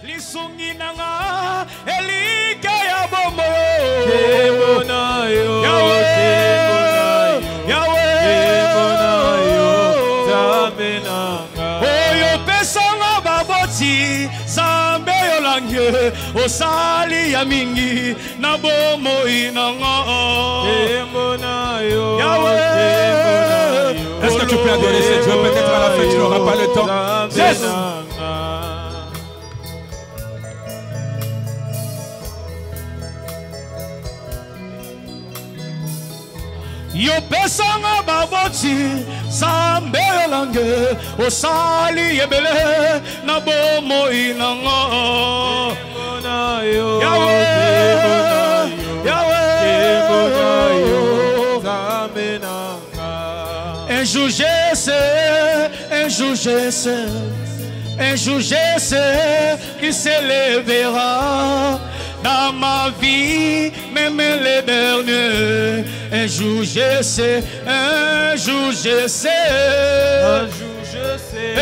lisungi nanga elike ya bomo Temonayo, oyo pesanga baboti Zambe yolange osali ya mingi na bomoi nanga Est-ce que tu peux adorer ce Dieu? Peut-être à la fin tu n'auras pas le temps. Jésus. Yo pesanga baboti Zambe yolange osali yebele na bomoi nanga Un jour je sais, un jour je sais, un jour je sais qu'il s'élèvera dans ma vie, même les derniers. Un jour je sais, un jour je sais, un jour je sais,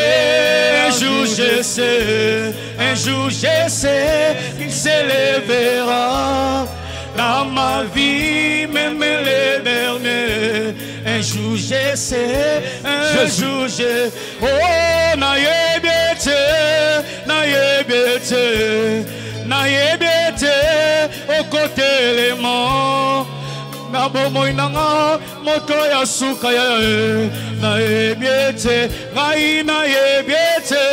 un jour je sais, un jour je sais qu'il s'élèvera dans ma vie, même les derniers. Un jour je sais, un jour je... Oh, naïbete, naïbete, naïbete, au côté les morts. Na bomoi nanga moto ya suka ya naïbete, naïbete,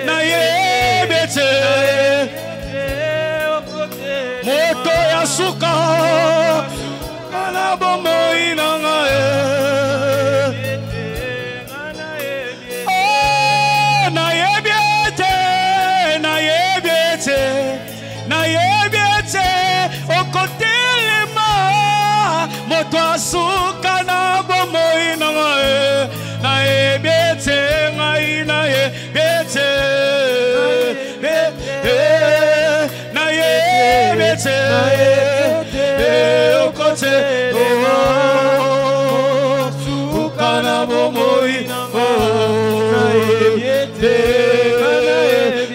naïbete, moto ya suka. Na bomoi nanga oh naïbete, naïbete, naïbete, au côté les morts, moto ya suka na bomoi nanga naïbete, naïbete, naïbete, au côté les morts, suka na bomoi naïbete,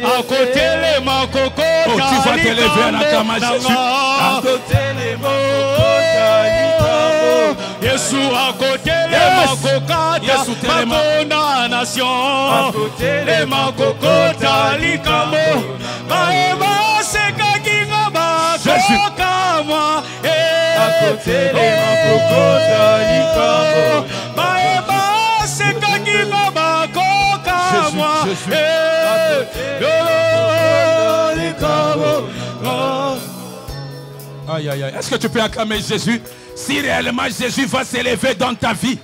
à côté les makoko. Oh, tu vas t'élever à la cama, Jésus. À côté les makoko. Yesu à côté les makoko. Ma condamnation. À côté les makoko talikamo. Maema seka kinga bakoka moi. À côté les makoko talikamo. Maema seka kinga bakoka moi. Aïe, aïe, aïe. Est-ce que tu peux acclamer Jésus? Si réellement Jésus va s'élever dans ta vie,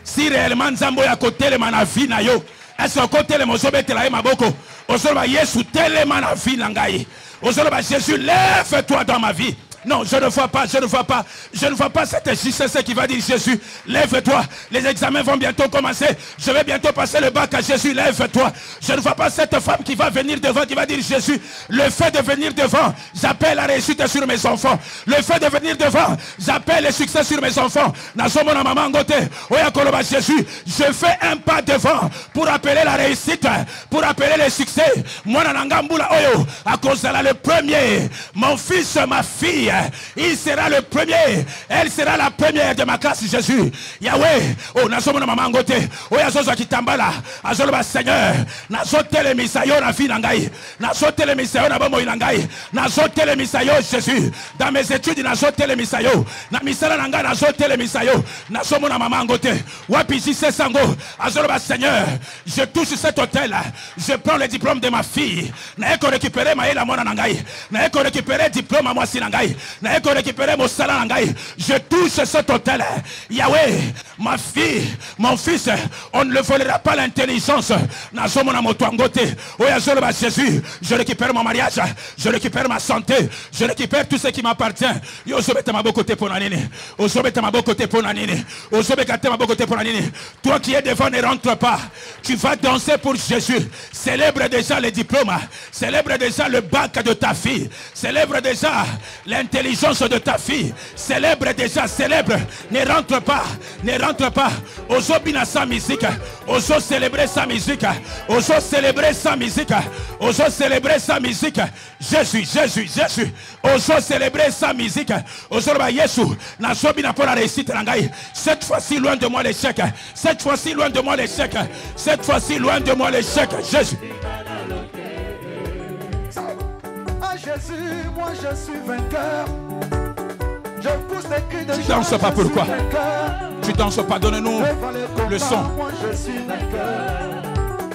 si réellement Nzambo ya côté le manavi na yo, est-ce que côté le mozobe telaye maboko, ozoba Yesu tele manavi nangai, ozoba Jésus lève-toi dans ma vie. Non, je ne vois pas, je ne vois pas, je ne vois pas cette JCC qui va dire Jésus, lève-toi. Les examens vont bientôt commencer. Je vais bientôt passer le bac à Jésus, lève-toi. Je ne vois pas cette femme qui va venir devant, qui va dire Jésus, le fait de venir devant, j'appelle la réussite sur mes enfants. Le fait de venir devant, j'appelle le succès sur mes enfants. Nazomona maman ngote, oya koloba Jésus, je fais un pas devant pour appeler la réussite, pour appeler le succès. Moi nanangambula oyo, à cause de là le premier, mon fils, ma fille. Il sera le premier. Elle sera la première de ma classe, Jésus. Yahweh. Oh, nazomona maman ngote. Oh, yazozo kitambala. Azoloba Seigneur. Nazotele misayo na vie nangai. Nazotele misayo na bomo inangai. Nazotele misayo Jésus. Dans mes études, nazotele misayo. Na misala nangai nazotele misayo. Nazomona maman ngote. Wapisi sesango. Azoloba Seigneur. Je touche cet hôtel. Je prends le diplôme de ma fille. Naeko récupérer ma ela mona nangai. Naeko récupérer diplôme à moi si nangai. Je touche cet hôtel. Yahweh, ma fille, mon fils, on ne le volera pas l'intelligence. Jésus, je récupère mon mariage, je récupère ma santé, je récupère tout ce qui m'appartient. Toi qui es devant, ne rentre pas. Tu vas danser pour Jésus. Célèbre déjà le diplôme, célèbre déjà le bac de ta fille, célèbre déjà l'intelligence. l'intelligence de ta fille. Célèbre déjà, célèbre. Ne rentre pas, ne rentre pas. Oso bina sa musique. Oso célébrer sa musique. Oso célébrer sa musique. Oso célébrer sa musique. Jésus, Jésus, Jésus. Oso célébrer sa musique. Oso ba Yesu. Na so bina pour la réussite nangai. Cette fois-ci loin de moi l'échec. Cette fois-ci loin de moi l'échec. Cette fois-ci loin de moi l'échec. Jésus. Ah Jésus, moi je suis vainqueur. Je pousse les cris de joie. Tu danses pas pourquoi? Tu danses pas, donne-nous le son. Moi je suis vainqueur.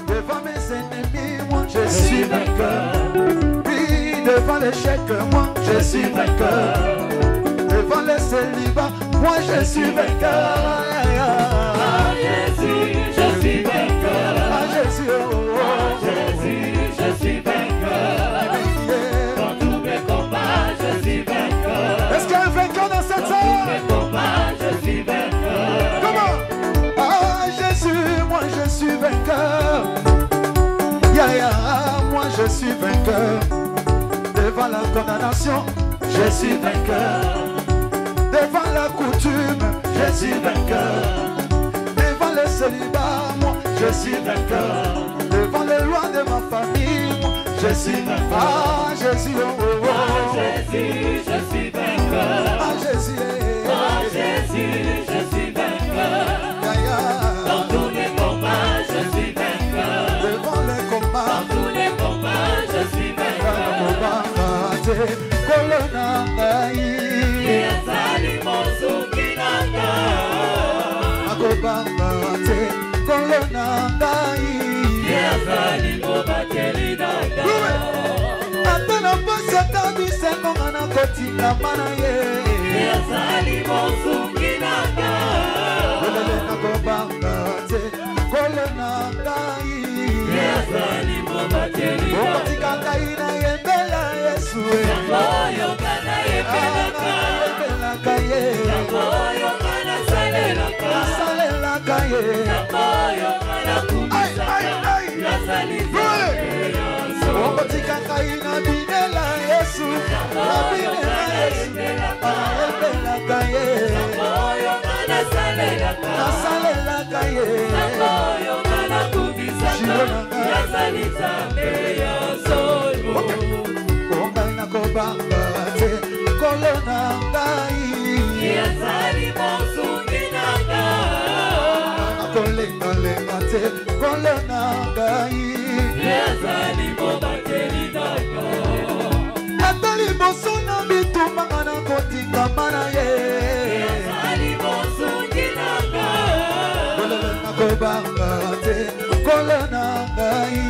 Devant mes ennemis, moi je suis vainqueur. Oui, devant l'échec, moi je suis vainqueur. Devant les célibats, moi je suis vainqueur. Ah Jésus, je suis vainqueur. Ah Jésus, oh, ah Jésus, je suis vainqueur. Dans tous mes combats, je suis vainqueur. est-ce qu'il y a un vainqueur dans cette salle? Dans tous mes combats, je suis vainqueur. Comment? Ah Jésus, moi je suis vainqueur. Moi je suis vainqueur. Devant la condamnation, je suis vainqueur. Devant la coutume, je suis vainqueur. Devant le célibat, moi je suis vainqueur. Devant les lois de ma famille, moi je suis vainqueur. Ah Jésus, oh, oh, oh. Ah Jésus, je suis vainqueur. Ah Jésus, Ah Jésus, je suis vainqueur. Dans tous les combats, je suis vainqueur. devant les combats, Dans tous les combats, je suis vainqueur. Colonna Ezali mosukinanga. akobambate kolona ngai Ezali mobatelinanga. ata na pasi ata bisengonga na kotingama na ye Ezali mosukinanga. olele nakobambate kolona ngai Ezali mobatelinanga. okotika ngai na yembela yesu Moyo kana yepelaka. yembelaka ye Moyo kana salelaka. nasalelaka ye Moyo kana kumisaka. Nasalizaka yoso. okotika ngai na binela yesu na binela yesu nayembelaka ye Moyo kana salelaka. nasalelaka ye Moyo kana kumisaka. Nasalizaka yoso. ongai nakobanga te kolo na ngai Ezali mosukinanga. nakolengalenga te kolo na ngai Ezali mobatelinanga. ata liboso na bitumbanga nakotingama na ye Ezali mosukinanga. olele nakobanga te kolo na ngai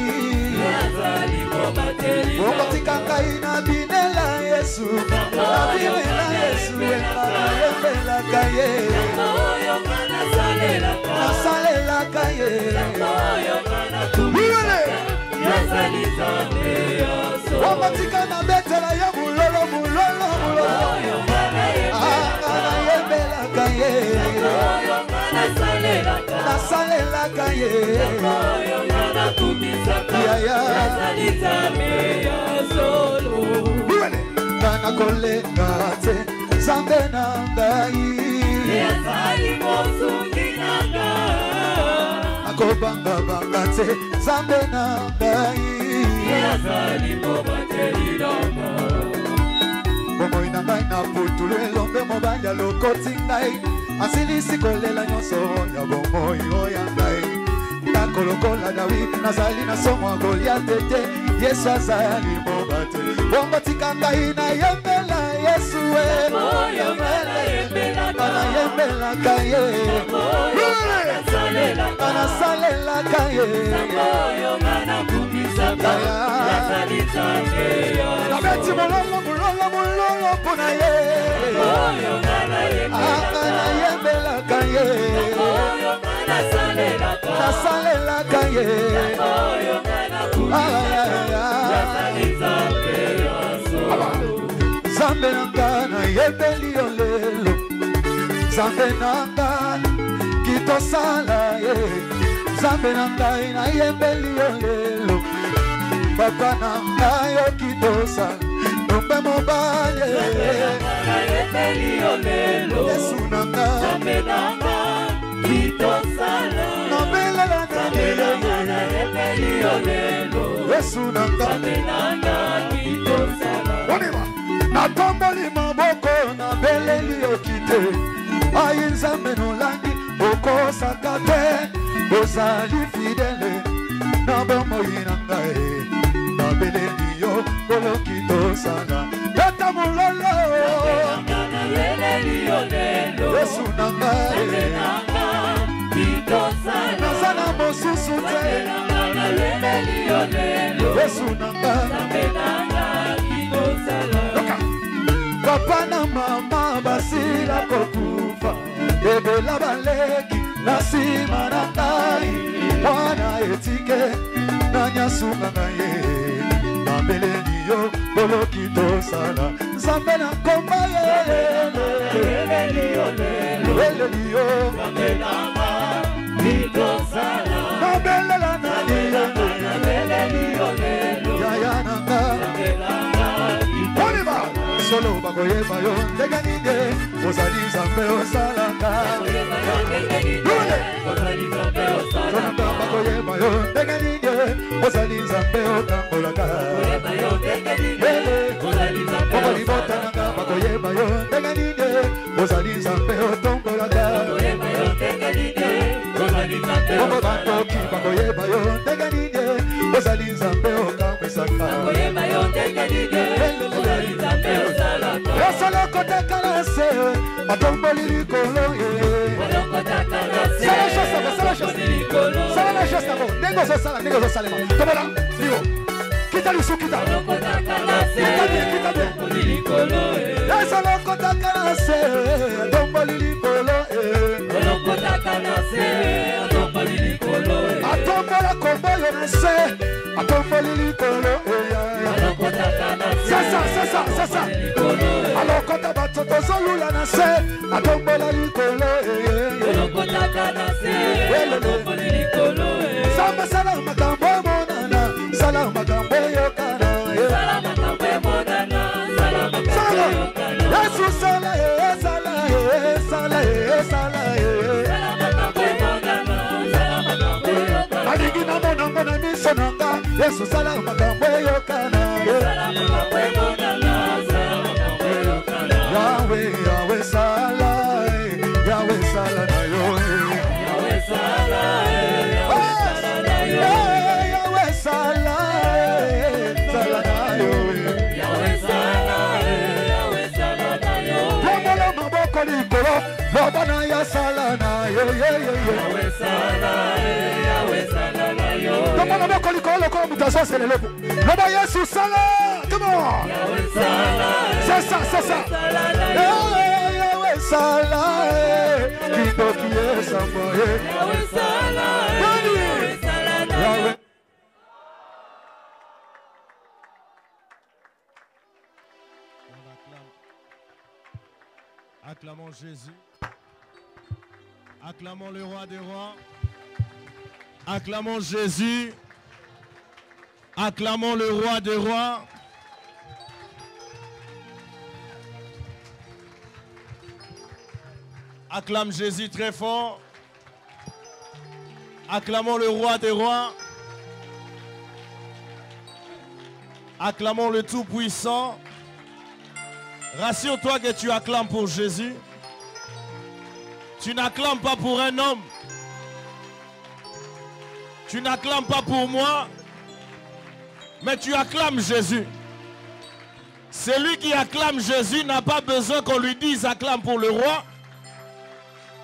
Ezali mobatelinanga. okotika ngai na binela yesu na binela yesu nayembelaka ye Moyo kana salelaka. nasalelaka ye Moyo kana kumisaka. Nasalizaka yoso. okotika na betela ye mulolo mulolo mulolo Moyo kana yepelaka. nayembelaka ye Moyo kana salelaka. nasalelaka ye Moyo kana kumisaka. Yaya. Nasalizaka yoso. nga nakolenga te nzambe na ngai Ezali mosukinanga. nakobangabanga te nzambe na ngai Ezali mobatelinanga. bomoi na ngai na putulu elombe mobali alokoti ngai asilisi kolela nyonso ya bomoi oya ngai ndako lokola dawi nazali na somo ya goliate te yesu azali mobate bongo tika ngai nayembela yesu Moyo kana yepelaka. nayembelaka ye Moyo kana salelaka. nasalelaka ye Moyo kana kumisaka. Nasalizaka yoso. nabeti mololo mololo mololo mpona ye Moyo kana yepelaka. nayembelaka ye Moyo kana salelaka. nasalelaka ye Moyo kana kumisaka. Nasalizaka yoso. nzambe na nga nayembeli yo lelo nzambe na nga kitosala ye nzambe na ngai nayembeli yo lelo papa na ngai yo kitosala Tombe mobali Yesu nanga Yesu nanga natomboli maboko na beleli okite ayinzambe nolandi okosaka te ozali fidele na bomoi na ngai na beleli yo koloki tosala yata mololo Yesu na ngai nazana mosusu te Yesu na ngai papa na mama basila kokufa ebela baleki na nsima na ngai mwana etike na nyasunga na ye na beleli yo koloki tosala nzambe na nkomba eleli yo nabelela yaya nanga solo bakoyeba yo ndenge nini ozali nzambe osalaka bakoyeba yo ndenge nini ozali nzambe otambolaka okolibotananga bakoyeba yo ndenge nini ozali nzambe otombolaka oko bandoki bakoyeba yo ndenge nini ozali nzambe okambwisaka Yosolo kotaka na se, atomboli likolo ye. Sala la chose nako, nengo zo sala ma. Tomola, liwo. Kita lusu kita. Kita bien. Yosolo kotaka na se, atomboli likolo ye. Atombola komboyo na se, atomboli likolo ye. Sasa. Alors quand tu vas te solula na se, atombola likolo Samba sala makambo monana, sala makambo yokana. Yesu sala Aligina monongo na miso nanga, Yesu sala makambo yokana. Yahweh sala na yo. Yahweh sala na yo. Lobola maboko likolo, lobana ya sala na yo. Yahweh sala na yo. Lobola maboko likolo ko mutaso selelepo. Loba Yesu sala. Come on. Yahweh sala. C'est ça. Yahweh sala. Kito kiesa moye. Yahweh sala. Yahweh. Acclamons Jésus. Acclamons le roi des rois. Acclamons Jésus. Acclamons le roi des rois. Acclame Jésus très fort. Acclamons le roi des rois. Acclamons le Tout-Puissant. Rassure-toi que tu acclames pour Jésus. Tu n'acclames pas pour un homme. Tu n'acclames pas pour moi. Mais tu acclames Jésus. Celui qui acclame Jésus n'a pas besoin qu'on lui dise acclame pour le roi.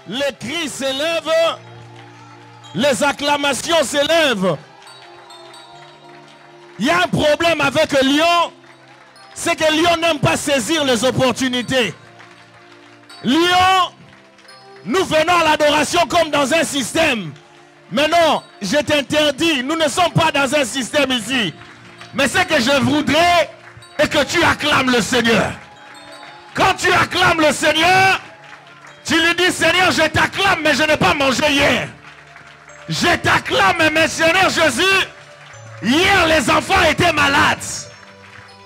Les cris s'élèvent. Les acclamations s'élèvent. Il y a un problème avec Lyon. C'est que Lyon n'aime pas saisir les opportunités. Lyon, nous venons à l'adoration comme dans un système. Mais non, je t'interdis, nous ne sommes pas dans un système ici. Mais ce que je voudrais est que tu acclames le Seigneur. Quand tu acclames le Seigneur, tu lui dis Seigneur, je t'acclame, mais je n'ai pas mangé hier. Je t'acclame, mais Seigneur Jésus, hier les enfants étaient malades.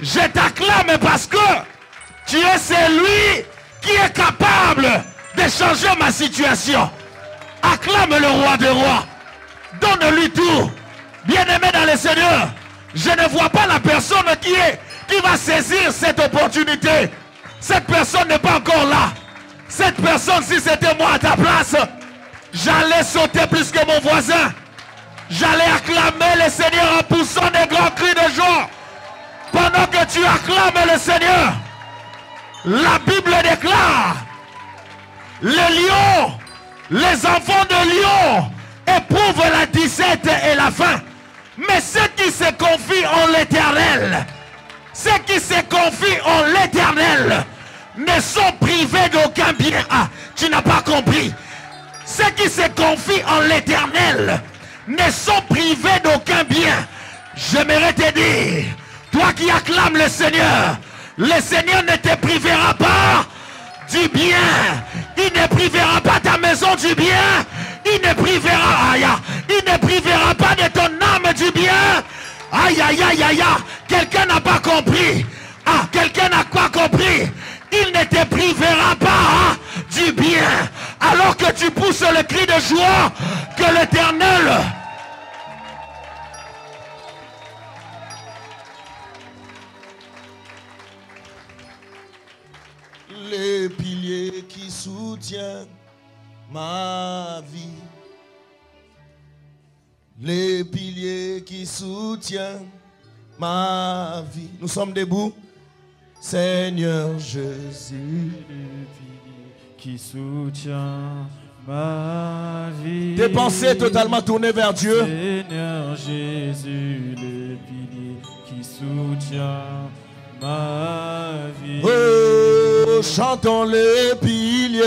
Je t'acclame parce que tu es celui qui est capable de changer ma situation. Acclame le roi des rois. Donne-lui tout. Bien-aimé dans le Seigneur, je ne vois pas la personne qui va saisir cette opportunité. Cette personne n'est pas encore là. Cette personne, si c'était moi à ta place, j'allais sauter plus que mon voisin. J'allais acclamer le Seigneur en poussant des grands cris de joie. Pendant que tu acclames le Seigneur, la Bible déclare, les lions, les enfants de lion éprouvent la disette et la faim. Mais ceux qui se confient en l'Éternel, ceux qui se confient en l'Éternel ne sont privés d'aucun bien. Ah, tu n'as pas compris. Ceux qui se confient en l'Éternel ne sont privés d'aucun bien. J'aimerais te dire, toi qui acclames le Seigneur ne te privera pas du bien. Il ne privera pas ta maison du bien. Il ne privera pas de ton âme du bien. Aïe, aïe, aïe, aïe, aïe. Quelqu'un n'a pas compris. Ah, quelqu'un n'a pas compris. Il ne te privera pas du bien. Alors que tu pousses le cri de joie que l'Éternel... Les piliers qui soutiennent ma vie. Les piliers qui soutiennent ma vie. Nous sommes debout. Seigneur Jésus. Les piliers qui soutient ma vie. Tes pensées totalement tournées vers Dieu. Seigneur Jésus, le pilier qui soutient ma vie. Oh, chantons les piliers.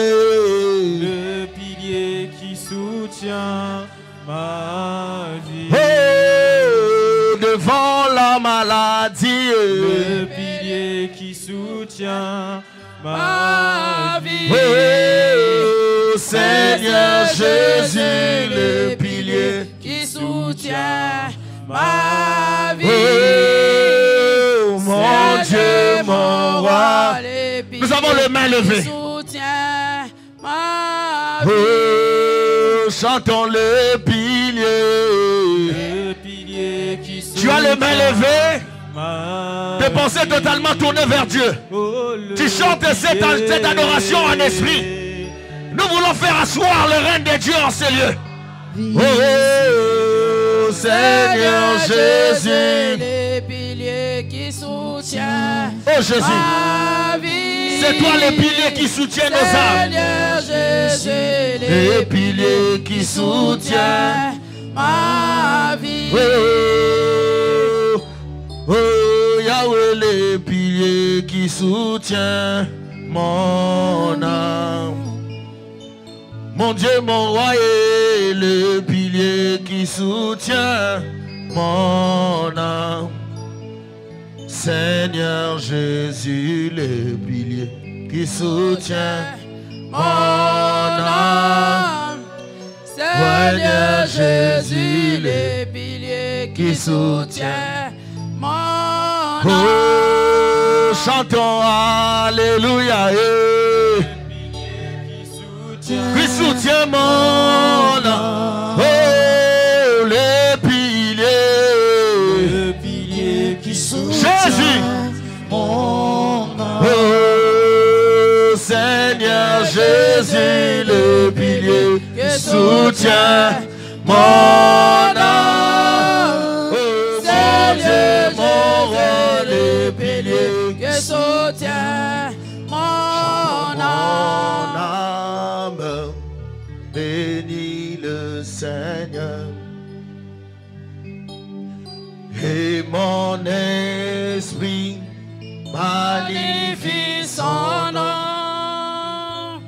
Le pilier qui soutient ma vie. Oh, devant la maladie. Le pilier qui soutient ma vie. Oh, Seigneur Jésus, le pilier qui soutient ma vie. Oh, mon Dieu, mon roi. Nous avons les mains levées. Oh, chantons le pilier. Le pilier qui soutient. Tu as les mains levées. Tes pensées totalement tournées vers Dieu. Tu chantes cette adoration en esprit. Nous voulons faire asseoir le règne de Dieu en ces lieux. Oh, Seigneur Jésus, les piliers qui soutient oh Jésus, ma vie. c'est toi les piliers qui soutiennent nos âmes. Seigneur Jésus, les piliers qui soutiennent ma vie. Oh, oh, Yahweh, les piliers qui soutiennent mon âme. Mon Dieu, mon roi est le pilier qui soutient mon âme. Seigneur Jésus, le pilier qui soutient mon âme. Seigneur Jésus, le pilier qui soutient mon âme. Oh, chantons Alléluia. Qui soutient mon âme. Oh, les piliers. Le pilier qui soutient Jésus. mon âme. Oh, Seigneur Jésus, le pilier qui soutient mon âme. Oh, Seigneur, mon roi, le pilier qui soutient mon âme. Bénis le Seigneur et mon esprit magnifie son nom,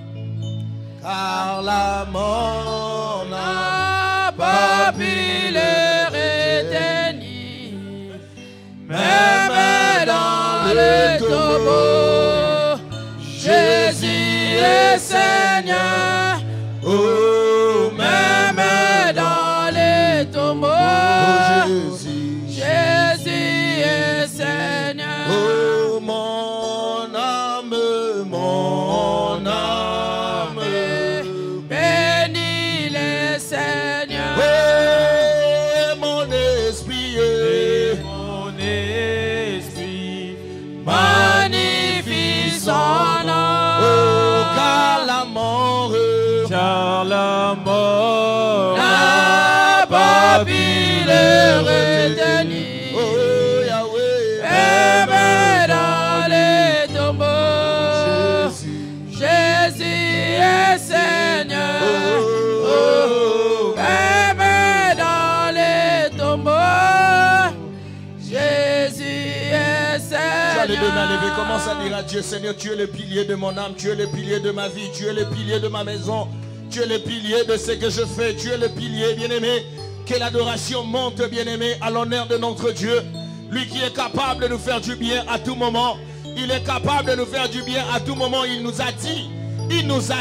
car la mort n'a pas pu le retenir, même dans le tombeau. Jésus est Seigneur. Oh, même dans les tombeaux, Jésus est Seigneur. le retenir. Oh Yahweh, Aimé dans les tombeaux. Jésus est Seigneur. Oh, aimé dans les tombeaux. Jésus est Seigneur. tu as les deux mains levées, commence à dire à Dieu, Seigneur, tu es le pilier de mon âme, tu es le pilier de ma vie, tu es le pilier de ma maison, tu es le pilier de ce que je fais, tu es le pilier, bien-aimé. Que l'adoration monte, bien-aimé, à l'honneur de notre Dieu. Lui qui est capable de nous faire du bien à tout moment. Il est capable de nous faire du bien à tout moment. Il nous a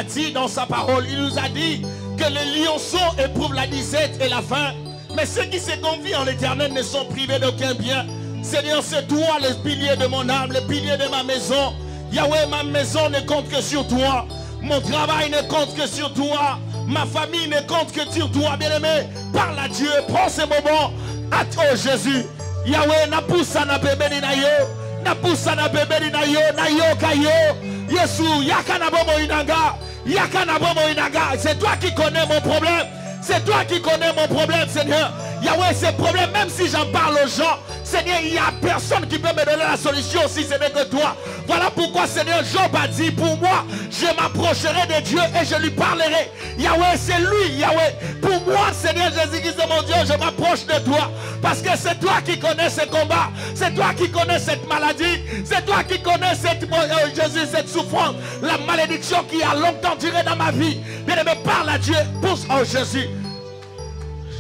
dit dans sa parole, il nous a dit que les lionceaux éprouvent la disette et la faim. Mais ceux qui se confient en l'Éternel ne sont privés d'aucun bien. Seigneur, c'est toi le pilier de mon âme, le pilier de ma maison. Yahweh, ma maison ne compte que sur toi. Mon travail ne compte que sur toi. Ma famille ne compte que sur toi, bien-aimé. Parle à Dieu, prends ce moment. À toi, Jésus. Yahweh, na poussa na bébé ni na yo. Na poussa na bébé ni na yo. Na yo kayo. Yesu, yaka na bomo inanga. Yaka na bomo inanga. C'est toi qui connais mon problème. C'est toi qui connais mon problème, Seigneur. Yahweh, ces problèmes, même si j'en parle aux gens, Seigneur, il n'y a personne qui peut me donner la solution si ce n'est que toi. Voilà pourquoi, Seigneur, Job a dit, pour moi, je m'approcherai de Dieu et je lui parlerai. Yahweh, c'est lui, Yahweh. Pour moi, Seigneur Jésus-Christ, mon Dieu, je m'approche de toi. Parce que c'est toi qui connais ce combat. C'est toi qui connais cette maladie. C'est toi qui connais Jésus, cette souffrance. La malédiction qui a longtemps duré dans ma vie. Bien-aimé, parle à Dieu. Pousse, oh Jésus.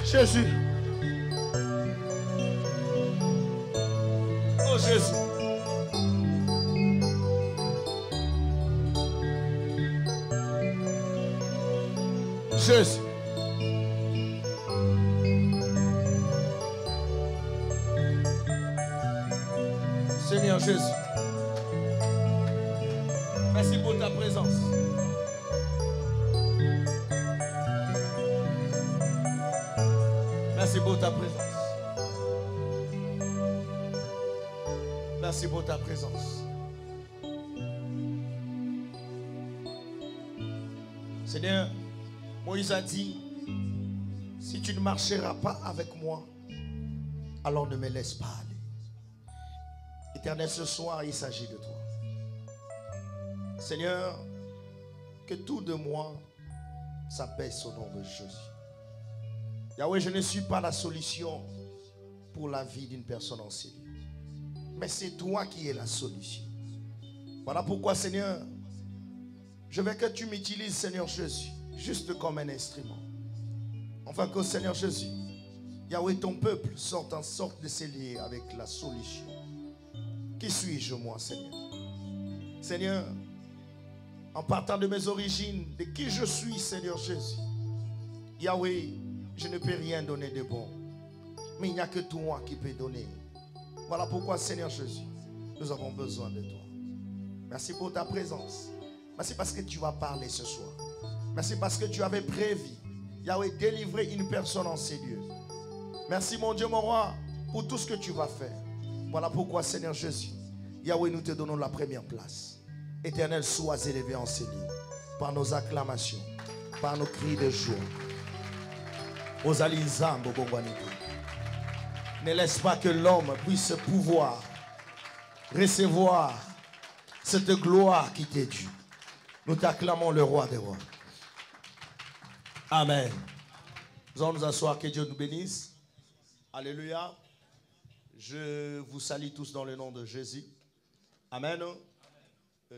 Jésus. Oh Jésus. Jésus. Seigneur Jésus. Merci pour ta présence. Merci pour ta présence. Merci pour ta présence. Seigneur, Moïse a dit, si tu ne marcheras pas avec moi, alors ne me laisse pas aller. Éternel, ce soir, il s'agit de toi. Seigneur, que tout de moi s'abaisse au nom de Jésus. Yahweh, je ne suis pas la solution pour la vie d'une personne en cellule. Mais c'est toi qui es la solution. Voilà pourquoi, Seigneur, je veux que tu m'utilises, Seigneur Jésus, juste comme un instrument. Enfin que, Seigneur Jésus, Yahweh, ton peuple sorte en sorte de s'allier avec la solution. Qui suis-je, moi, Seigneur? Seigneur, en partant de mes origines, de qui je suis, Seigneur Jésus, Yahweh, je ne peux rien donner de bon. Mais il n'y a que toi qui peux donner. Voilà pourquoi, Seigneur Jésus, nous avons besoin de toi. Merci pour ta présence. Merci parce que tu vas parler ce soir. Merci parce que tu avais prévu, Yahweh, délivrer une personne en ces lieux. Merci, mon Dieu, mon roi, pour tout ce que tu vas faire. Voilà pourquoi, Seigneur Jésus, Yahweh, nous te donnons la première place. Éternel, sois élevé en ces lieux par nos acclamations, par nos cris de joie. Ne laisse pas que l'homme puisse pouvoir recevoir cette gloire qui t'est due. Nous t'acclamons le roi des rois. Amen. Nous allons nous asseoir, que Dieu nous bénisse. Alléluia. Je vous salue tous dans le nom de Jésus. Amen.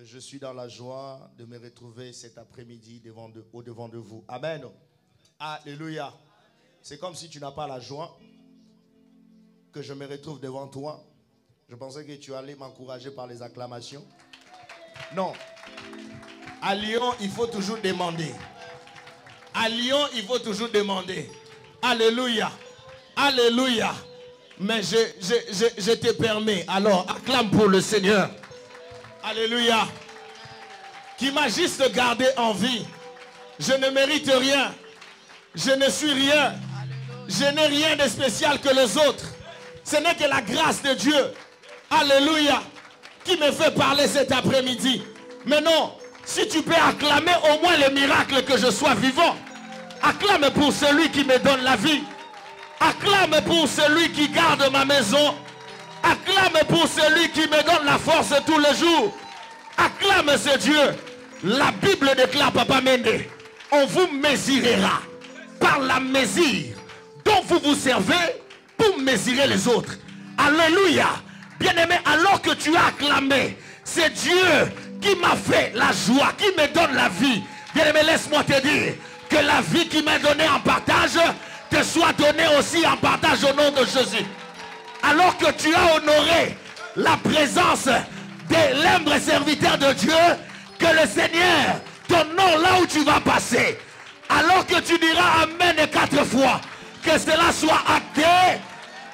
Je suis dans la joie de me retrouver cet après-midi au-devant de vous. Amen. Alléluia. C'est comme si tu n'as pas la joie que je me retrouve devant toi. Je pensais que tu allais m'encourager par les acclamations. Non. À Lyon, il faut toujours demander. À Lyon, il faut toujours demander. Alléluia. Alléluia. Mais je te permets. Alors, acclame pour le Seigneur. Alléluia. Qui m'a juste gardé en vie. Je ne mérite rien. Je ne suis rien. Je n'ai rien de spécial que les autres. Ce n'est que la grâce de Dieu. Alléluia. Qui me fait parler cet après-midi. Mais non, si tu peux acclamer au moins le miracle que je sois vivant. Acclame pour celui qui me donne la vie. Acclame pour celui qui garde ma maison. Acclame pour celui qui me donne la force tous les jours. Acclame ce Dieu. La Bible déclare, Papa Mende, on vous mesurera par la mesure dont vous vous servez pour mesurer les autres. Alléluia. Bien-aimé, alors que tu as acclamé, c'est Dieu qui m'a fait la joie, qui me donne la vie. Bien-aimé, laisse-moi te dire que la vie qui m'est donnée en partage te soit donnée aussi en partage au nom de Jésus. Alors que tu as honoré la présence de l'humble serviteur de Dieu, que le Seigneur t'honore là où tu vas passer. Alors que tu diras Amen 4 fois, que cela soit acté,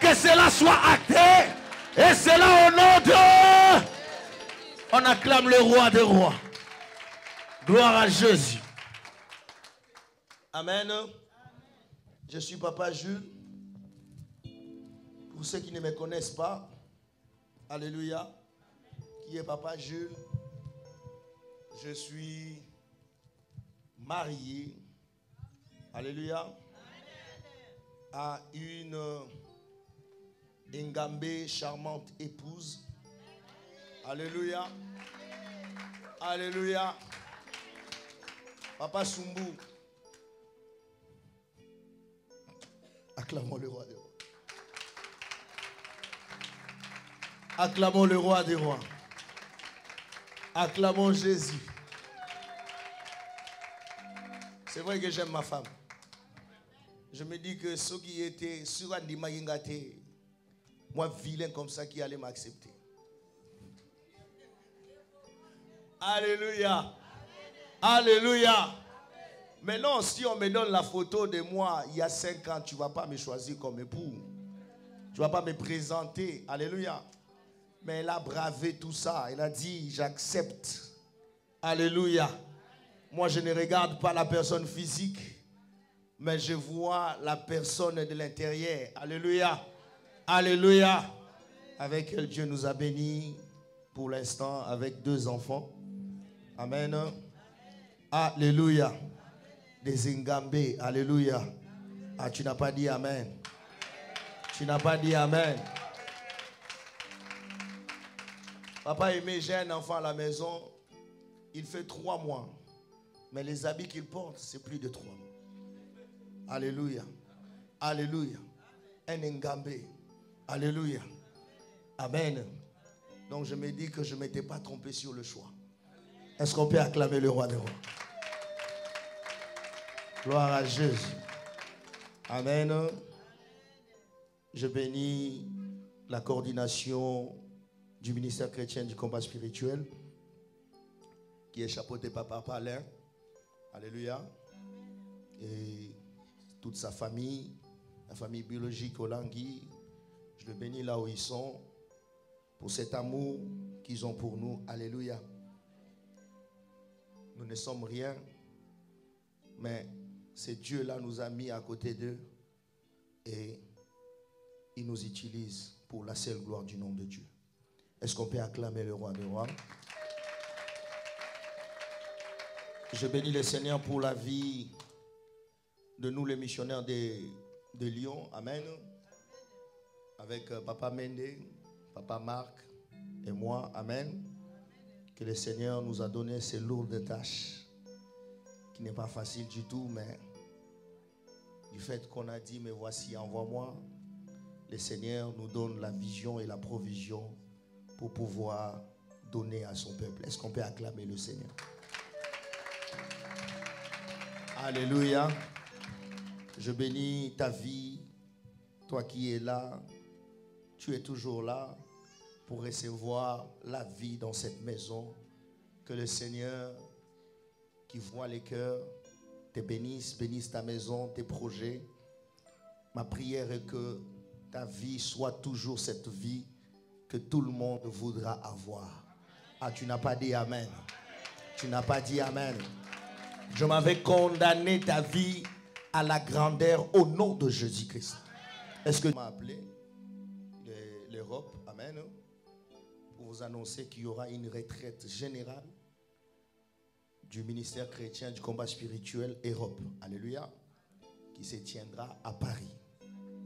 que cela soit acté, et cela au nom de... On acclame le roi des rois. Gloire à Jésus. Amen. Je suis Papa Jules. Pour ceux qui ne me connaissent pas, alléluia, qui est Papa Jules? Je suis marié, alléluia, à une Ngambé charmante épouse. Alléluia. Alléluia. Papa Sumbu. Acclamons le roi des rois. Acclamons le roi des rois. Acclamons Jésus. C'est vrai que j'aime ma femme. Je me dis que ceux qui étaient sur Andi Mayingate, moi vilain comme ça, qui allait m'accepter. Alléluia. Alléluia. Maintenant, si on me donne la photo de moi il y a 5 ans, tu ne vas pas me choisir comme époux. Tu ne vas pas me présenter. Alléluia. Mais elle a bravé tout ça. Elle a dit, j'accepte. Alléluia. Moi, je ne regarde pas la personne physique, mais je vois la personne de l'intérieur. Alléluia. Alléluia. Avec elle, Dieu nous a bénis pour l'instant avec 2 enfants. Amen. Alléluia. Des Ngambé. Alléluia. Ah, tu n'as pas dit Amen. Tu n'as pas dit Amen. Papa aimé, j'ai un enfant à la maison. Il fait 3 mois. Mais les habits qu'il porte, c'est plus de 3 mois. Alléluia. Alléluia. Un Ngambé. Alléluia. Amen. Donc je me dis que je ne m'étais pas trompé sur le choix. Est-ce qu'on peut acclamer le roi des rois? Gloire à Jésus. Amen. Je bénis la coordination du ministère chrétien du combat spirituel qui est chapeauté par Papa Alain. Alléluia. Et toute sa famille, la famille biologique Olangui. Je le bénis là où ils sont pour cet amour qu'ils ont pour nous. Alléluia. Nous ne sommes rien, mais ce Dieu-là nous a mis à côté d'eux et il nous utilise pour la seule gloire du nom de Dieu. Est-ce qu'on peut acclamer le roi des rois? Je bénis le Seigneur pour la vie de nous les missionnaires de Lyon. Amen. Avec Papa Mende, Papa Marc et moi. Amen. Que le Seigneur nous a donné ces lourdes tâches qui n'est pas facile du tout, mais du fait qu'on a dit, mais voici, envoie-moi, le Seigneur nous donne la vision et la provision pour pouvoir donner à son peuple. Est-ce qu'on peut acclamer le Seigneur? Alléluia. Je bénis ta vie, toi qui es là, tu es toujours là pour recevoir la vie dans cette maison. Que le Seigneur qui voit les cœurs te bénisse, bénisse ta maison, tes projets. Ma prière est que ta vie soit toujours cette vie que tout le monde voudra avoir. Ah, tu n'as pas dit Amen. Tu n'as pas dit Amen. Je m'avais condamné ta vie à la grandeur au nom de Jésus-Christ. Est-ce que tu m'as appelé l'Europe, Amen, pour vous annoncer qu'il y aura une retraite générale du ministère chrétien du combat spirituel Europe, alléluia, qui se tiendra à Paris.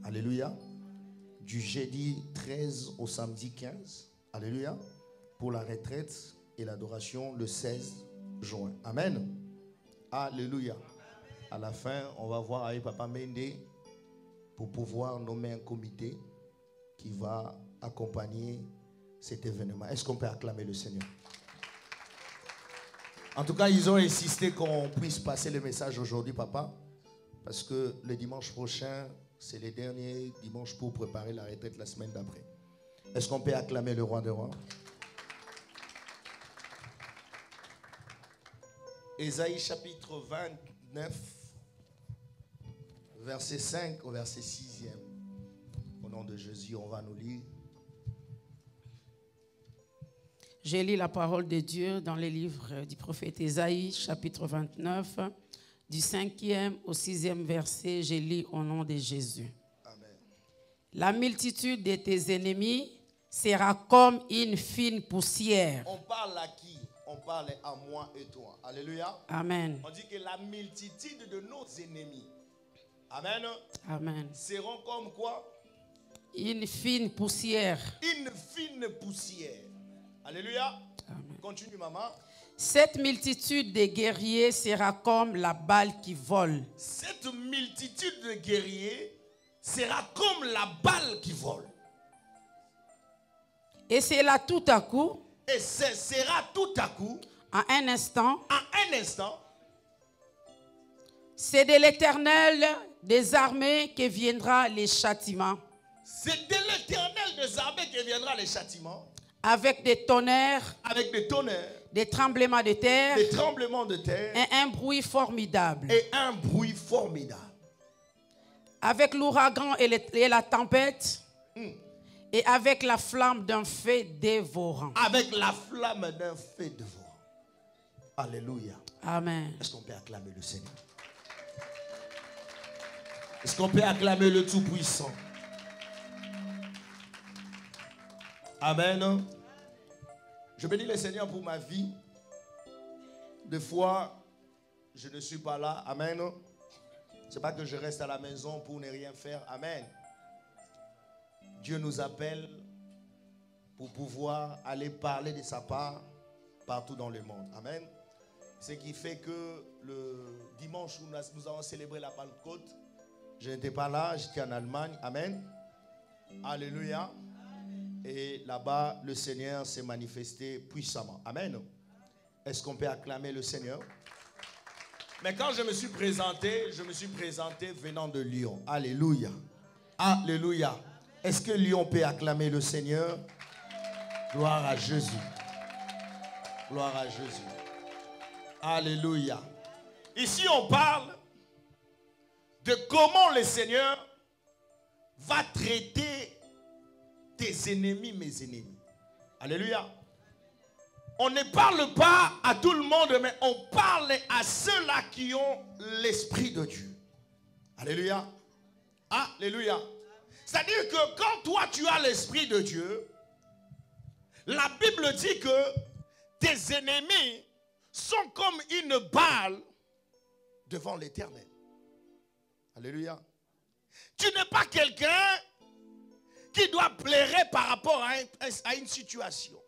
Alléluia. Du jeudi 13 au samedi 15. Alléluia. Pour la retraite et l'adoration le 16 juin. Amen. Alléluia. À la fin, on va voir avec Papa Mende pour pouvoir nommer un comité qui va accompagner cet événement. Est-ce qu'on peut acclamer le Seigneur? En tout cas, ils ont insisté qu'on puisse passer le message aujourd'hui, papa, parce que le dimanche prochain, c'est le dernier dimanche pour préparer la retraite la semaine d'après. Est-ce qu'on peut acclamer le roi des rois? Ésaïe chapitre 29, verset 5 au verset 6e. Au nom de Jésus, on va nous lire. J'ai lu la parole de Dieu dans les livres du prophète Ésaïe, chapitre 29, du 5e au 6e verset. J'ai lu au nom de Jésus. Amen. La multitude de tes ennemis sera comme une fine poussière. On parle à qui? On parle à moi et toi. Alléluia. Amen. On dit que la multitude de nos ennemis, amen, Amen. seront comme quoi? Une fine poussière. Une fine poussière. Alléluia. Amen. Continue, maman. Cette multitude de guerriers sera comme la balle qui vole. Cette multitude de guerriers sera comme la balle qui vole. Et c'est là tout à coup, Et ce sera tout à coup, en un instant, c'est de l'Éternel des armées que viendra les châtiments. C'est de l'Éternel des armées que viendra les châtiments. Avec des tonnerres, des tremblements de terre, et un bruit formidable. Avec l'ouragan et la tempête, et avec la flamme d'un feu dévorant. Alléluia. Amen. Est-ce qu'on peut acclamer le Seigneur? Est-ce qu'on peut acclamer le Tout-Puissant? Amen. Je bénis le Seigneur pour ma vie. Des fois, je ne suis pas là. Amen. Ce n'est pas que je reste à la maison pour ne rien faire. Amen. Dieu nous appelle pour pouvoir aller parler de sa part partout dans le monde. Amen. Ce qui fait que le dimanche où nous avons célébré la Pentecôte, je n'étais pas là, j'étais en Allemagne. Amen. Alléluia. Et là-bas, le Seigneur s'est manifesté puissamment. Amen. Est-ce qu'on peut acclamer le Seigneur? Mais quand je me suis présenté venant de Lyon. Alléluia. Alléluia. Est-ce que Lyon peut acclamer le Seigneur? Gloire à Jésus. Gloire à Jésus. Alléluia. Ici, on parle de comment le Seigneur va traiter tes ennemis, mes ennemis. Alléluia. On ne parle pas à tout le monde, mais on parle à ceux-là qui ont l'Esprit de Dieu. Alléluia. Alléluia. C'est-à-dire que quand toi tu as l'Esprit de Dieu, la Bible dit que tes ennemis sont comme une balle devant l'Éternel. Alléluia. Tu n'es pas quelqu'un qui doit pleurer par rapport à une situation.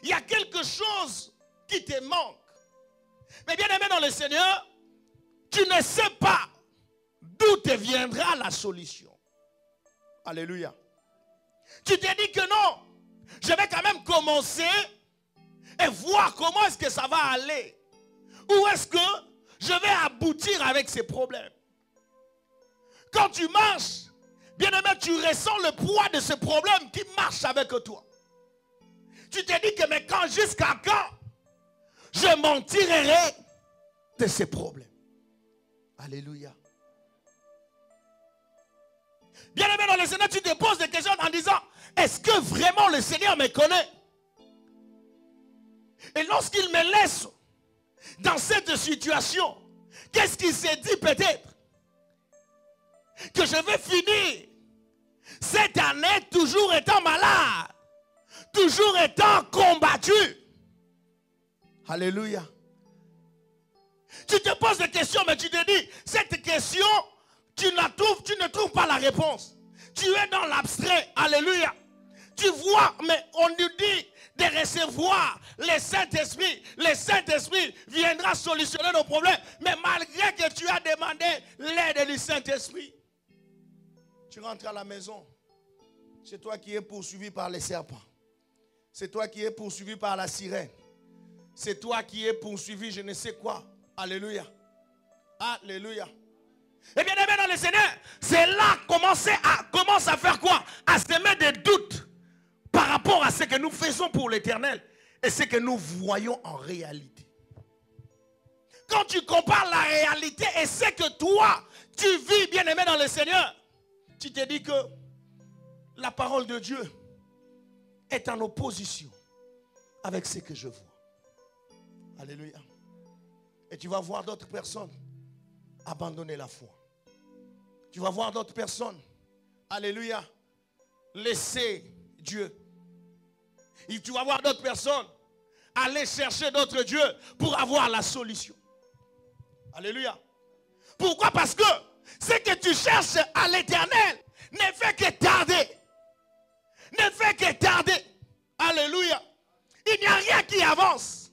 Il y a quelque chose qui te manque. Mais bien aimé dans le Seigneur, tu ne sais pas d'où te viendra la solution. Alléluia. Tu te dis que non, je vais quand même commencer et voir comment est-ce que ça va aller. Où est-ce que je vais aboutir avec ces problèmes. Quand tu marches, bien aimé, tu ressens le poids de ce problème qui marche avec toi. Tu te dis que mais quand, jusqu'à quand je m'en tirerai de ces problèmes. Alléluia. Bien aimé dans le Seigneur, tu te poses des questions en disant, est-ce que vraiment le Seigneur me connaît? Et lorsqu'il me laisse dans cette situation, qu'est-ce qu'il s'est dit peut-être? Que je vais finir cette année toujours étant malade, toujours étant combattu. Alléluia. Tu te poses des questions, mais tu te dis, cette question tu ne trouves pas la réponse. Tu es dans l'abstrait. Alléluia. Tu vois, mais on nous dit de recevoir le Saint-Esprit. Le Saint-Esprit viendra solutionner nos problèmes. Mais malgré que tu as demandé l'aide du Saint-Esprit, tu rentres à la maison. C'est toi qui es poursuivi par les serpents. C'est toi qui es poursuivi par la sirène. C'est toi qui es poursuivi, je ne sais quoi. Alléluia. Alléluia. Et bien aimé dans le Seigneur, c'est là commence à faire quoi? À semer des doutes par rapport à ce que nous faisons pour l'Éternel et ce que nous voyons en réalité. Quand tu compares la réalité et ce que toi, tu vis, bien aimé dans le Seigneur, tu te dis que la parole de Dieu est en opposition avec ce que je vois. Alléluia. Et tu vas voir d'autres personnes abandonner la foi. Tu vas voir d'autres personnes, alléluia, laisser Dieu. Et tu vas voir d'autres personnes aller chercher d'autres dieux pour avoir la solution. Alléluia. Pourquoi? Parce que ce que tu cherches à l'Éternel ne fait que tarder. Ne fait que tarder. Alléluia. Il n'y a rien qui avance.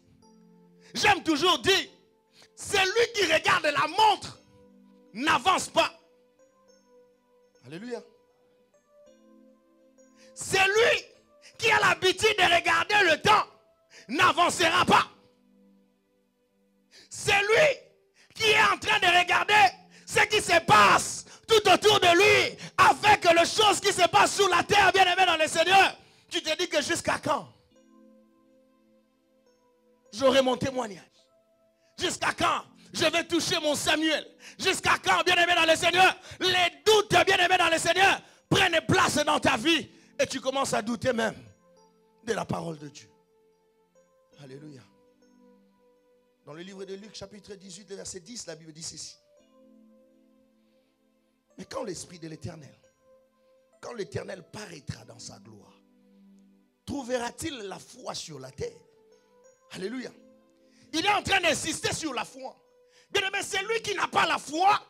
J'aime toujours dire, celui qui regarde la montre n'avance pas. Alléluia. Celui qui a l'habitude de regarder le temps n'avancera pas. Celui qui est en train de regarder ce qui se passe tout autour de lui, avec les choses qui se passent sur la terre, bien aimé dans le Seigneur, tu te dis que jusqu'à quand j'aurai mon témoignage? Jusqu'à quand je vais toucher mon Samuel? Jusqu'à quand, bien aimé dans le Seigneur, les doutes, bien aimé dans le Seigneur, prennent place dans ta vie et tu commences à douter même de la parole de Dieu. Alléluia. Dans le livre de Luc, chapitre 18, verset 10, la Bible dit ceci. Mais quand l'Esprit de l'Éternel, quand l'Éternel paraîtra dans sa gloire, trouvera-t-il la foi sur la terre? Alléluia. Il est en train d'insister sur la foi. Bien aimé, celui qui n'a pas la foi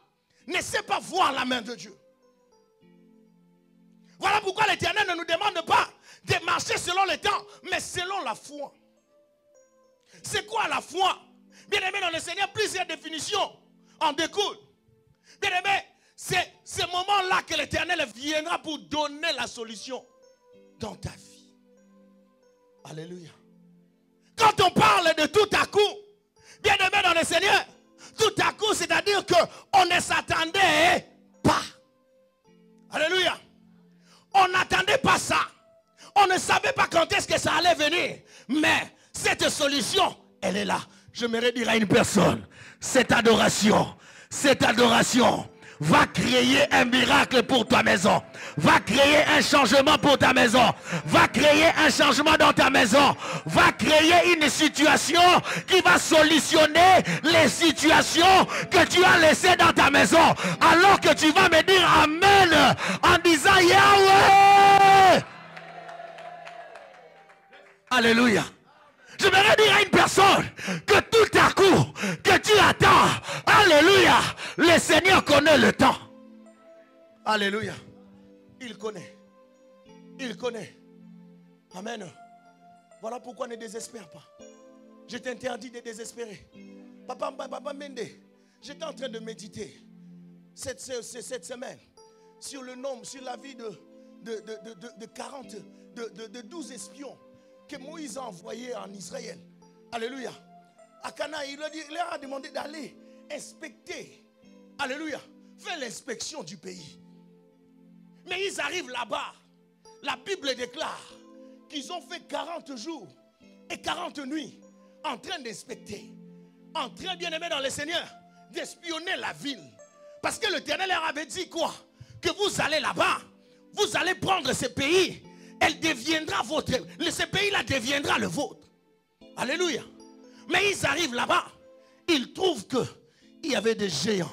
ne sait pas voir la main de Dieu. Voilà pourquoi l'Éternel ne nous demande pas de marcher selon le temps, mais selon la foi. C'est quoi la foi? Bien aimé dans le Seigneur, plusieurs définitions en découlent. Bien aimé, c'est ce moment-là que l'Éternel viendra pour donner la solution dans ta vie. Alléluia. Quand on parle de tout à coup, bien aimé dans le Seigneur, tout à coup, c'est-à-dire qu'on ne s'attendait pas. Alléluia. On n'attendait pas ça. On ne savait pas quand est-ce que ça allait venir. Mais cette solution, elle est là. J'aimerais dire à une personne, cette adoration va créer un miracle pour ta maison. Va créer un changement pour ta maison. Va créer un changement dans ta maison. Va créer une situation qui va solutionner les situations que tu as laissées dans ta maison. Alors que tu vas me dire Amen en disant Yahweh. Alléluia. Je voudrais dire à une personne que tout à coup, que tu attends, alléluia, le Seigneur connaît le temps. Alléluia. Il connaît. Il connaît. Amen. Voilà pourquoi ne désespère pas. Je t'interdis de désespérer. Papa Mende, j'étais en train de méditer cette semaine sur le nombre, sur la vie de 12 espions que Moïse a envoyé en Israël. Alléluia. À Cana, il leur a demandé d'aller inspecter. Alléluia. Faire l'inspection du pays. Mais ils arrivent là-bas. La Bible déclare qu'ils ont fait 40 jours et 40 nuits en train d'inspecter. En train, bien aimé dans le Seigneur, d'espionner la ville. Parce que l'Éternel leur avait dit quoi? Que vous allez là-bas, vous allez prendre ce pays. Elle deviendra votre. Ce pays-là deviendra le vôtre. Alléluia. Mais ils arrivent là-bas. Ils trouvent qu'il y avait des géants.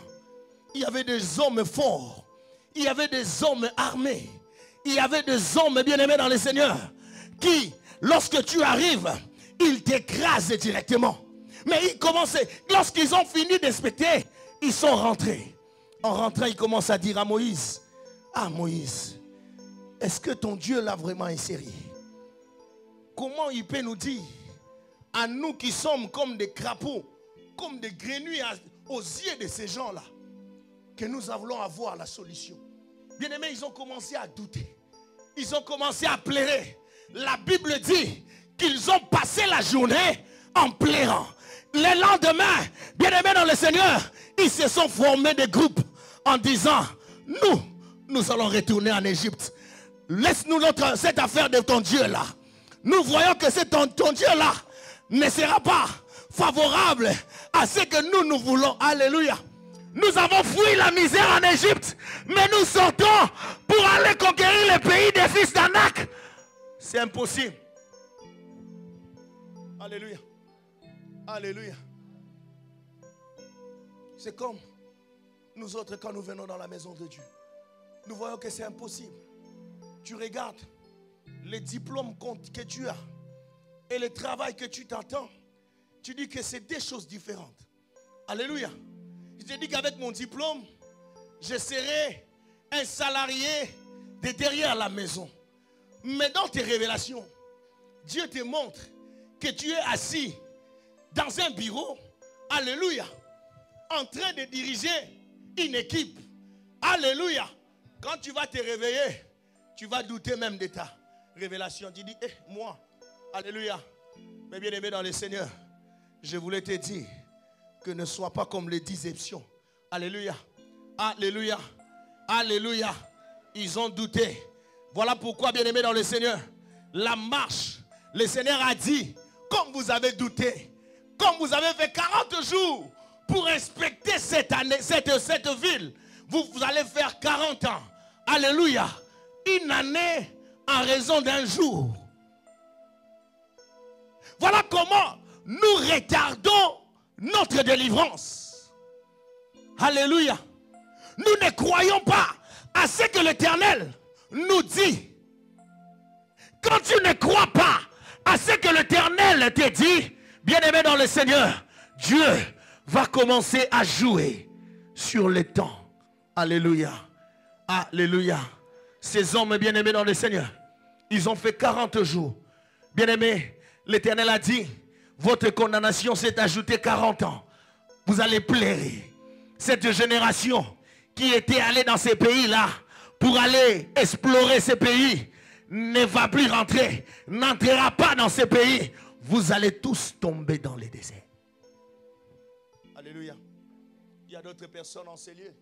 Il y avait des hommes forts. Il y avait des hommes armés. Il y avait des hommes bien-aimés dans le Seigneur. Qui, lorsque tu arrives, ils t'écrasent directement. Mais ils commençaient. Lorsqu'ils ont fini d'inspecter, ils sont rentrés. En rentrant, il commence à dire à Moïse, ah Moïse, est-ce que ton Dieu l'a vraiment inséré? Comment il peut nous dire, à nous qui sommes comme des crapauds, comme des grenouilles aux yeux de ces gens-là, que nous allons avoir la solution? Bien aimés, ils ont commencé à douter. Ils ont commencé à pleurer. La Bible dit qu'ils ont passé la journée en pleurant. Le lendemain, bien aimés dans le Seigneur, ils se sont formés des groupes en disant, nous allons retourner en Égypte. Laisse-nous cette affaire de ton Dieu là. Nous voyons que ton Dieu là ne sera pas favorable à ce que nous voulons. Alléluia. Nous avons fui la misère en Égypte, mais nous sortons pour aller conquérir le pays des fils d'Anak. C'est impossible. Alléluia. Alléluia. C'est comme nous autres quand nous venons dans la maison de Dieu. Nous voyons que c'est impossible. Tu regardes les diplômes que tu as et le travail que tu t'attends. Tu dis que c'est deux choses différentes. Alléluia. Je te dis qu'avec mon diplôme, je serai un salarié de derrière la maison. Mais dans tes révélations, Dieu te montre que tu es assis dans un bureau, alléluia, en train de diriger une équipe. Alléluia. Quand tu vas te réveiller, tu vas douter même de ta révélation. Tu dis, moi, alléluia, mais bien aimé dans le Seigneur, je voulais te dire que ne sois pas comme les déceptions. Alléluia. Alléluia. Alléluia. Ils ont douté. Voilà pourquoi, bien aimé dans le Seigneur, la marche, le Seigneur a dit, comme vous avez douté, comme vous avez fait 40 jours pour inspecter cette année, cette ville, vous allez faire 40 ans. Alléluia. Une année en raison d'un jour. Voilà comment nous retardons notre délivrance. Alléluia. Nous ne croyons pas à ce que l'Éternel nous dit. Quand tu ne crois pas à ce que l'Éternel te dit, bien-aimé dans le Seigneur, Dieu va commencer à jouer sur le temps. Alléluia. Alléluia. Ces hommes bien-aimés dans le Seigneur, ils ont fait 40 jours. Bien-aimés, l'Éternel a dit, votre condamnation s'est ajoutée 40 ans. Vous allez pleurer. Cette génération qui était allée dans ces pays-là pour aller explorer ces pays ne va plus rentrer, n'entrera pas dans ces pays. Vous allez tous tomber dans les déserts. Alléluia. Il y a d'autres personnes en ces lieux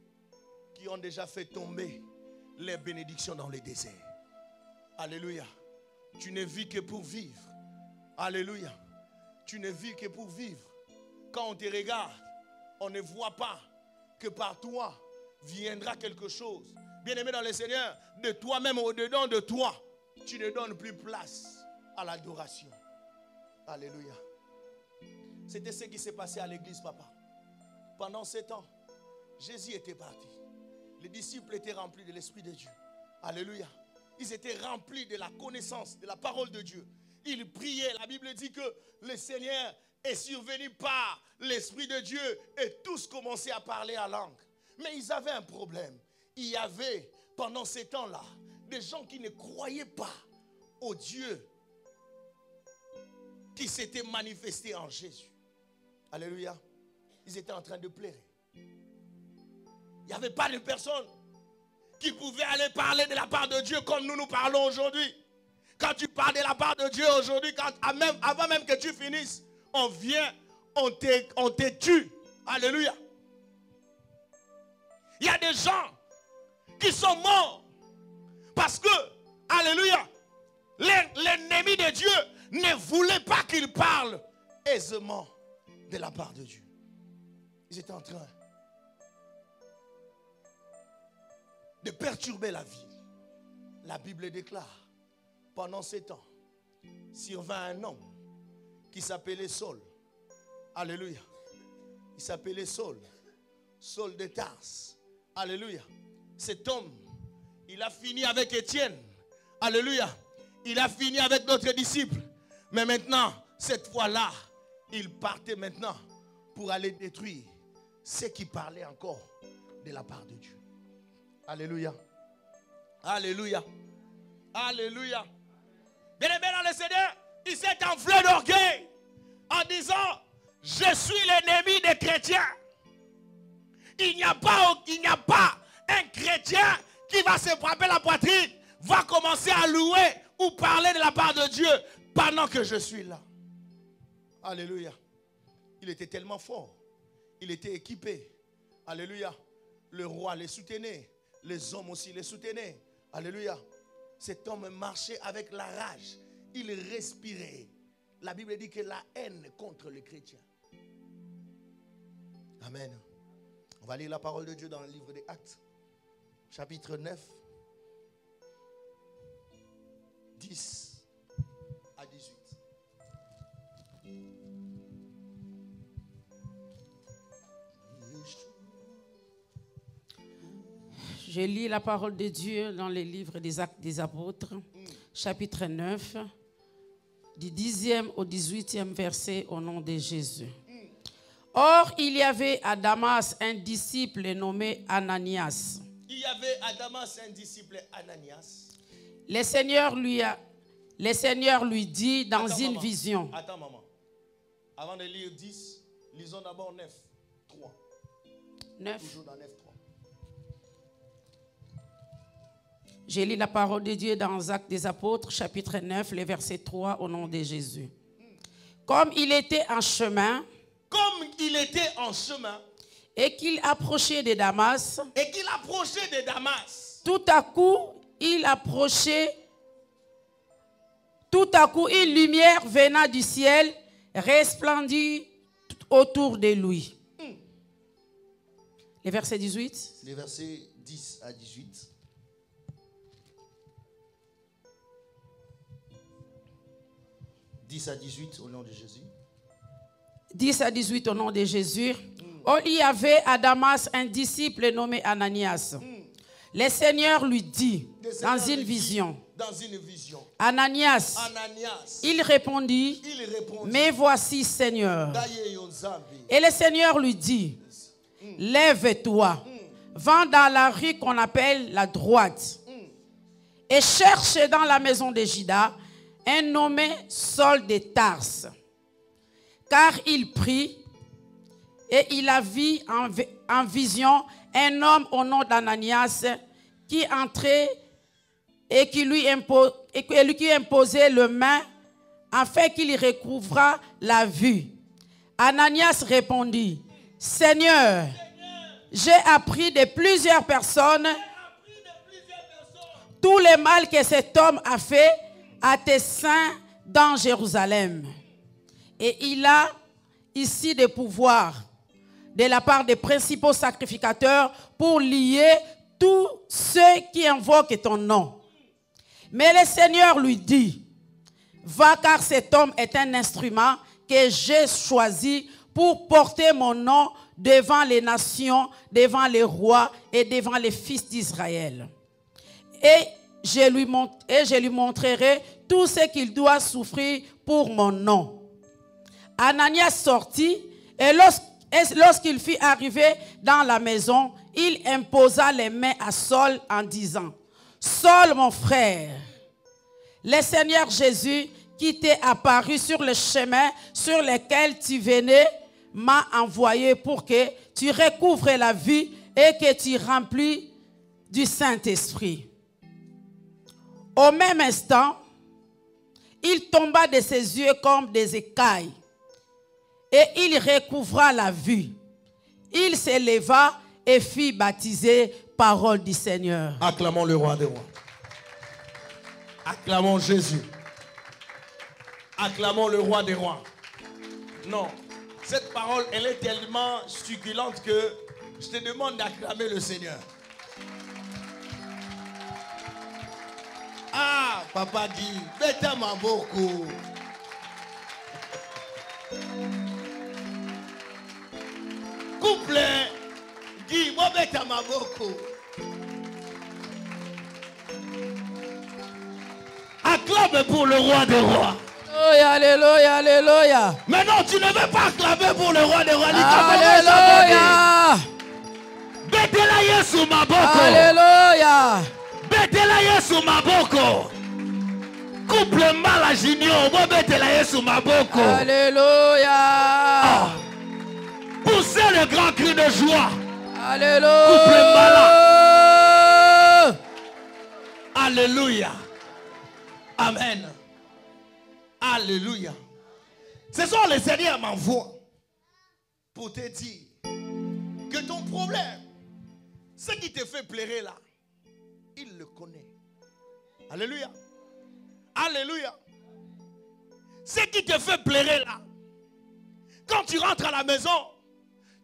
qui ont déjà fait tomber les bénédictions dans les déserts. Alléluia. Tu ne vis que pour vivre. Alléluia. Tu ne vis que pour vivre. Quand on te regarde, on ne voit pas que par toi viendra quelque chose. Bien-aimé dans le Seigneur, de toi-même au-dedans de toi, tu ne donnes plus place à l'adoration. Alléluia. C'était ce qui s'est passé à l'église, papa. Pendant 7 ans, Jésus était parti. Les disciples étaient remplis de l'Esprit de Dieu. Alléluia. Ils étaient remplis de la connaissance de la parole de Dieu. Ils priaient. La Bible dit que le Seigneur est survenu par l'Esprit de Dieu et tous commençaient à parler en langue. Mais ils avaient un problème. Il y avait, pendant ces temps-là, des gens qui ne croyaient pas au Dieu qui s'était manifesté en Jésus. Alléluia. Ils étaient en train de pleurer. Il n'y avait pas de personne qui pouvait aller parler de la part de Dieu comme nous parlons aujourd'hui. Quand tu parles de la part de Dieu aujourd'hui, avant même que tu finisses, on vient, on te tue. Alléluia. Il y a des gens qui sont morts parce que, alléluia, l'ennemi de Dieu ne voulait pas qu'il parle aisément de la part de Dieu. Ils étaient en train de perturber la vie. La Bible déclare, pendant ces temps, survint un homme qui s'appelait Saul. Alléluia. Il s'appelait Saul. Saul de Tarse. Alléluia. Cet homme, il a fini avec Étienne. Alléluia. Il a fini avec d'autres disciples. Mais maintenant, cette fois-là, il partait maintenant pour aller détruire ceux qui parlaient encore de la part de Dieu. Alléluia. Alléluia. Alléluia. Bien-aimé dans le Seigneur, il s'est enflé d'orgueil en disant, je suis l'ennemi des chrétiens. Il n'y a pas un chrétien qui va se frapper la poitrine, va commencer à louer ou parler de la part de Dieu pendant que je suis là. Alléluia. Il était tellement fort. Il était équipé. Alléluia. Le roi les soutenait. Les hommes aussi les soutenaient. Alléluia. Cet homme marchait avec la rage. Il respirait. La Bible dit que la haine contre les chrétiens. Amen. On va lire la parole de Dieu dans le livre des Actes, chapitre 9, 10 à 18. Je lis la parole de Dieu dans les livres des Actes des Apôtres, chapitre 9, du 10e au 18e verset au nom de Jésus. Or, il y avait à Damas un disciple nommé Ananias. Il y avait à Damas un disciple Ananias. Le Seigneur lui dit dans une vision. Attends, maman. Avant de lire 10, lisons d'abord 9, 3. 9. Toujours dans 9, 3. Je lis la parole de Dieu dans Actes des Apôtres, chapitre 9, les versets 3 au nom de Jésus. Comme il était en chemin, et qu'il approchait de Damas, tout à coup, une lumière venant du ciel resplendit autour de lui. Les versets 18. Les versets 10 à 18. « 10 à 18 au nom de Jésus. 10 à 18 au nom de Jésus. Or, il y avait à Damas un disciple nommé Ananias. Le Seigneur lui dit dans une vision. Ananias. Il répondit, mais voici, Seigneur. Et le Seigneur lui dit, lève-toi, va dans la rue qu'on appelle la droite et cherche dans la maison de Judas un nommé Saul de Tarse. Car il prit et il a vu en vision un homme au nom d'Ananias qui entrait et qui lui imposait le main afin qu'il recouvrât la vue. Ananias répondit, Seigneur, j'ai appris de plusieurs personnes tout le mal que cet homme a fait à tes saints dans Jérusalem. Et il a ici des pouvoirs de la part des principaux sacrificateurs pour lier tous ceux qui invoquent ton nom. Mais le Seigneur lui dit, va car cet homme est un instrument que j'ai choisi pour porter mon nom devant les nations, devant les rois et devant les fils d'Israël. Et je lui montrerai tout ce qu'il doit souffrir pour mon nom. Ananias sortit et lorsqu'il fut arrivé dans la maison, il imposa les mains à Saul en disant, Saul mon frère, le Seigneur Jésus qui t'est apparu sur le chemin sur lequel tu venais m'a envoyé pour que tu recouvres la vue et que tu remplis du Saint-Esprit. Au même instant, il tomba de ses yeux comme des écailles et il recouvra la vue. Il se leva et fit baptiser, parole du Seigneur. Acclamons le roi des rois. Acclamons Jésus. Acclamons le roi des rois. Non, cette parole, elle est tellement succulente que je te demande d'acclamer le Seigneur. Ah, papa dit, beta maboko. Couple, dit, moi beta maboko. Acclame pour le roi des rois. Alléluia, alléluia, alléluia. Mais non, tu ne veux pas acclamer pour le roi des rois. Alléluia. Betela Yesu maboko. Alléluia. Betela Yesu maboko. Couple mala junior. Bo betela Yesu maboko. Alléluia. Ah. Poussez le grand cri de joie. Alléluia. Couple mala. Alléluia. Amen. Alléluia. Ce soir, le Seigneur m'envoie pour te dire que ton problème, ce qui te fait pleurer là, il le connaît. Alléluia. Alléluia. Ce qui te fait pleurer là, quand tu rentres à la maison,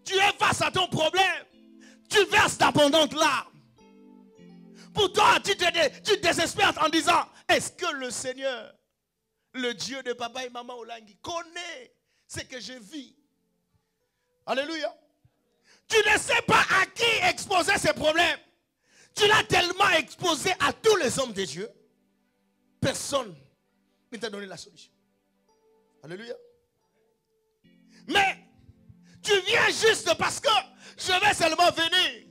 tu es face à ton problème, tu verses d'abondantes larmes. Pour toi, tu te désespères en disant, est-ce que le Seigneur, le Dieu de papa et maman Olangi, connaît ce que je vis? Alléluia. Tu ne sais pas à qui exposer ces problèmes. Tu l'as tellement exposé à tous les hommes de Dieu. Personne ne t'a donné la solution. Alléluia. Mais tu viens juste parce que je vais seulement venir.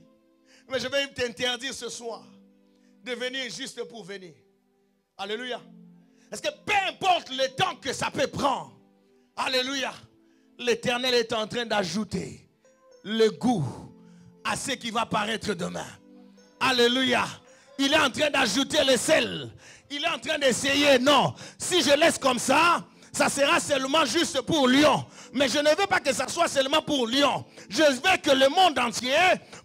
Mais je vais t'interdire ce soir de venir juste pour venir. Alléluia. Parce que peu importe le temps que ça peut prendre. Alléluia. L'Éternel est en train d'ajouter le goût à ce qui va paraître demain. Alléluia. Il est en train d'ajouter le sel. Il est en train d'essayer. Non. Si je laisse comme ça, ça sera seulement juste pour Lyon. Mais je ne veux pas que ça soit seulement pour Lyon. Je veux que le monde entier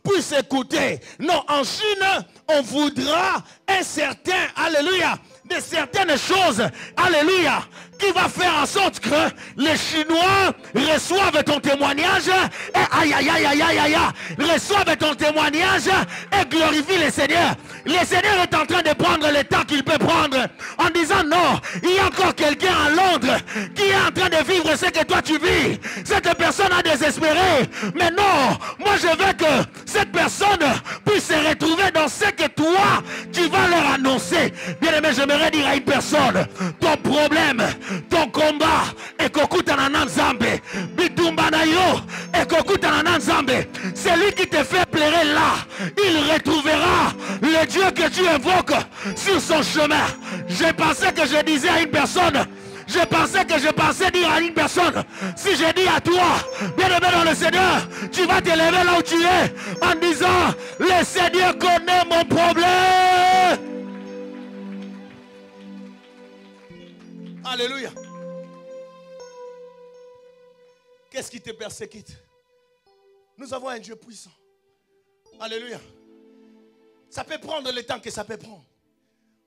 puisse écouter. Non, en Chine, on voudra un certain, alléluia, de certaines choses, alléluia, qui va faire en sorte que les Chinois reçoivent ton témoignage et aïe aïe aïe aïe aïe aïe, reçoivent ton témoignage et glorifient le Seigneur. Le Seigneur est en train de prendre le temps qu'il peut prendre en disant non, il y a encore quelqu'un à Londres qui est en train de vivre ce que toi tu vis. Cette personne a désespéré, mais non, moi je veux que cette personne puisse se retrouver dans ce que toi tu vas leur annoncer. Bien aimé, j'aimerais dire à une personne, ton problème, ton combat, et kokutanana nzambe, bitumba na yo, et kokutanana nzambe, celui qui te fait pleurer là, il retrouvera le Dieu que tu invoques sur son chemin. Je pensais que je disais à une personne, je pensais dire à une personne, si je dis à toi, bien aimé dans le Seigneur, tu vas te lever là où tu es, en disant, le Seigneur connaît mon problème. Alléluia. Qu'est-ce qui te persécute? Nous avons un Dieu puissant. Alléluia. Ça peut prendre le temps que ça peut prendre.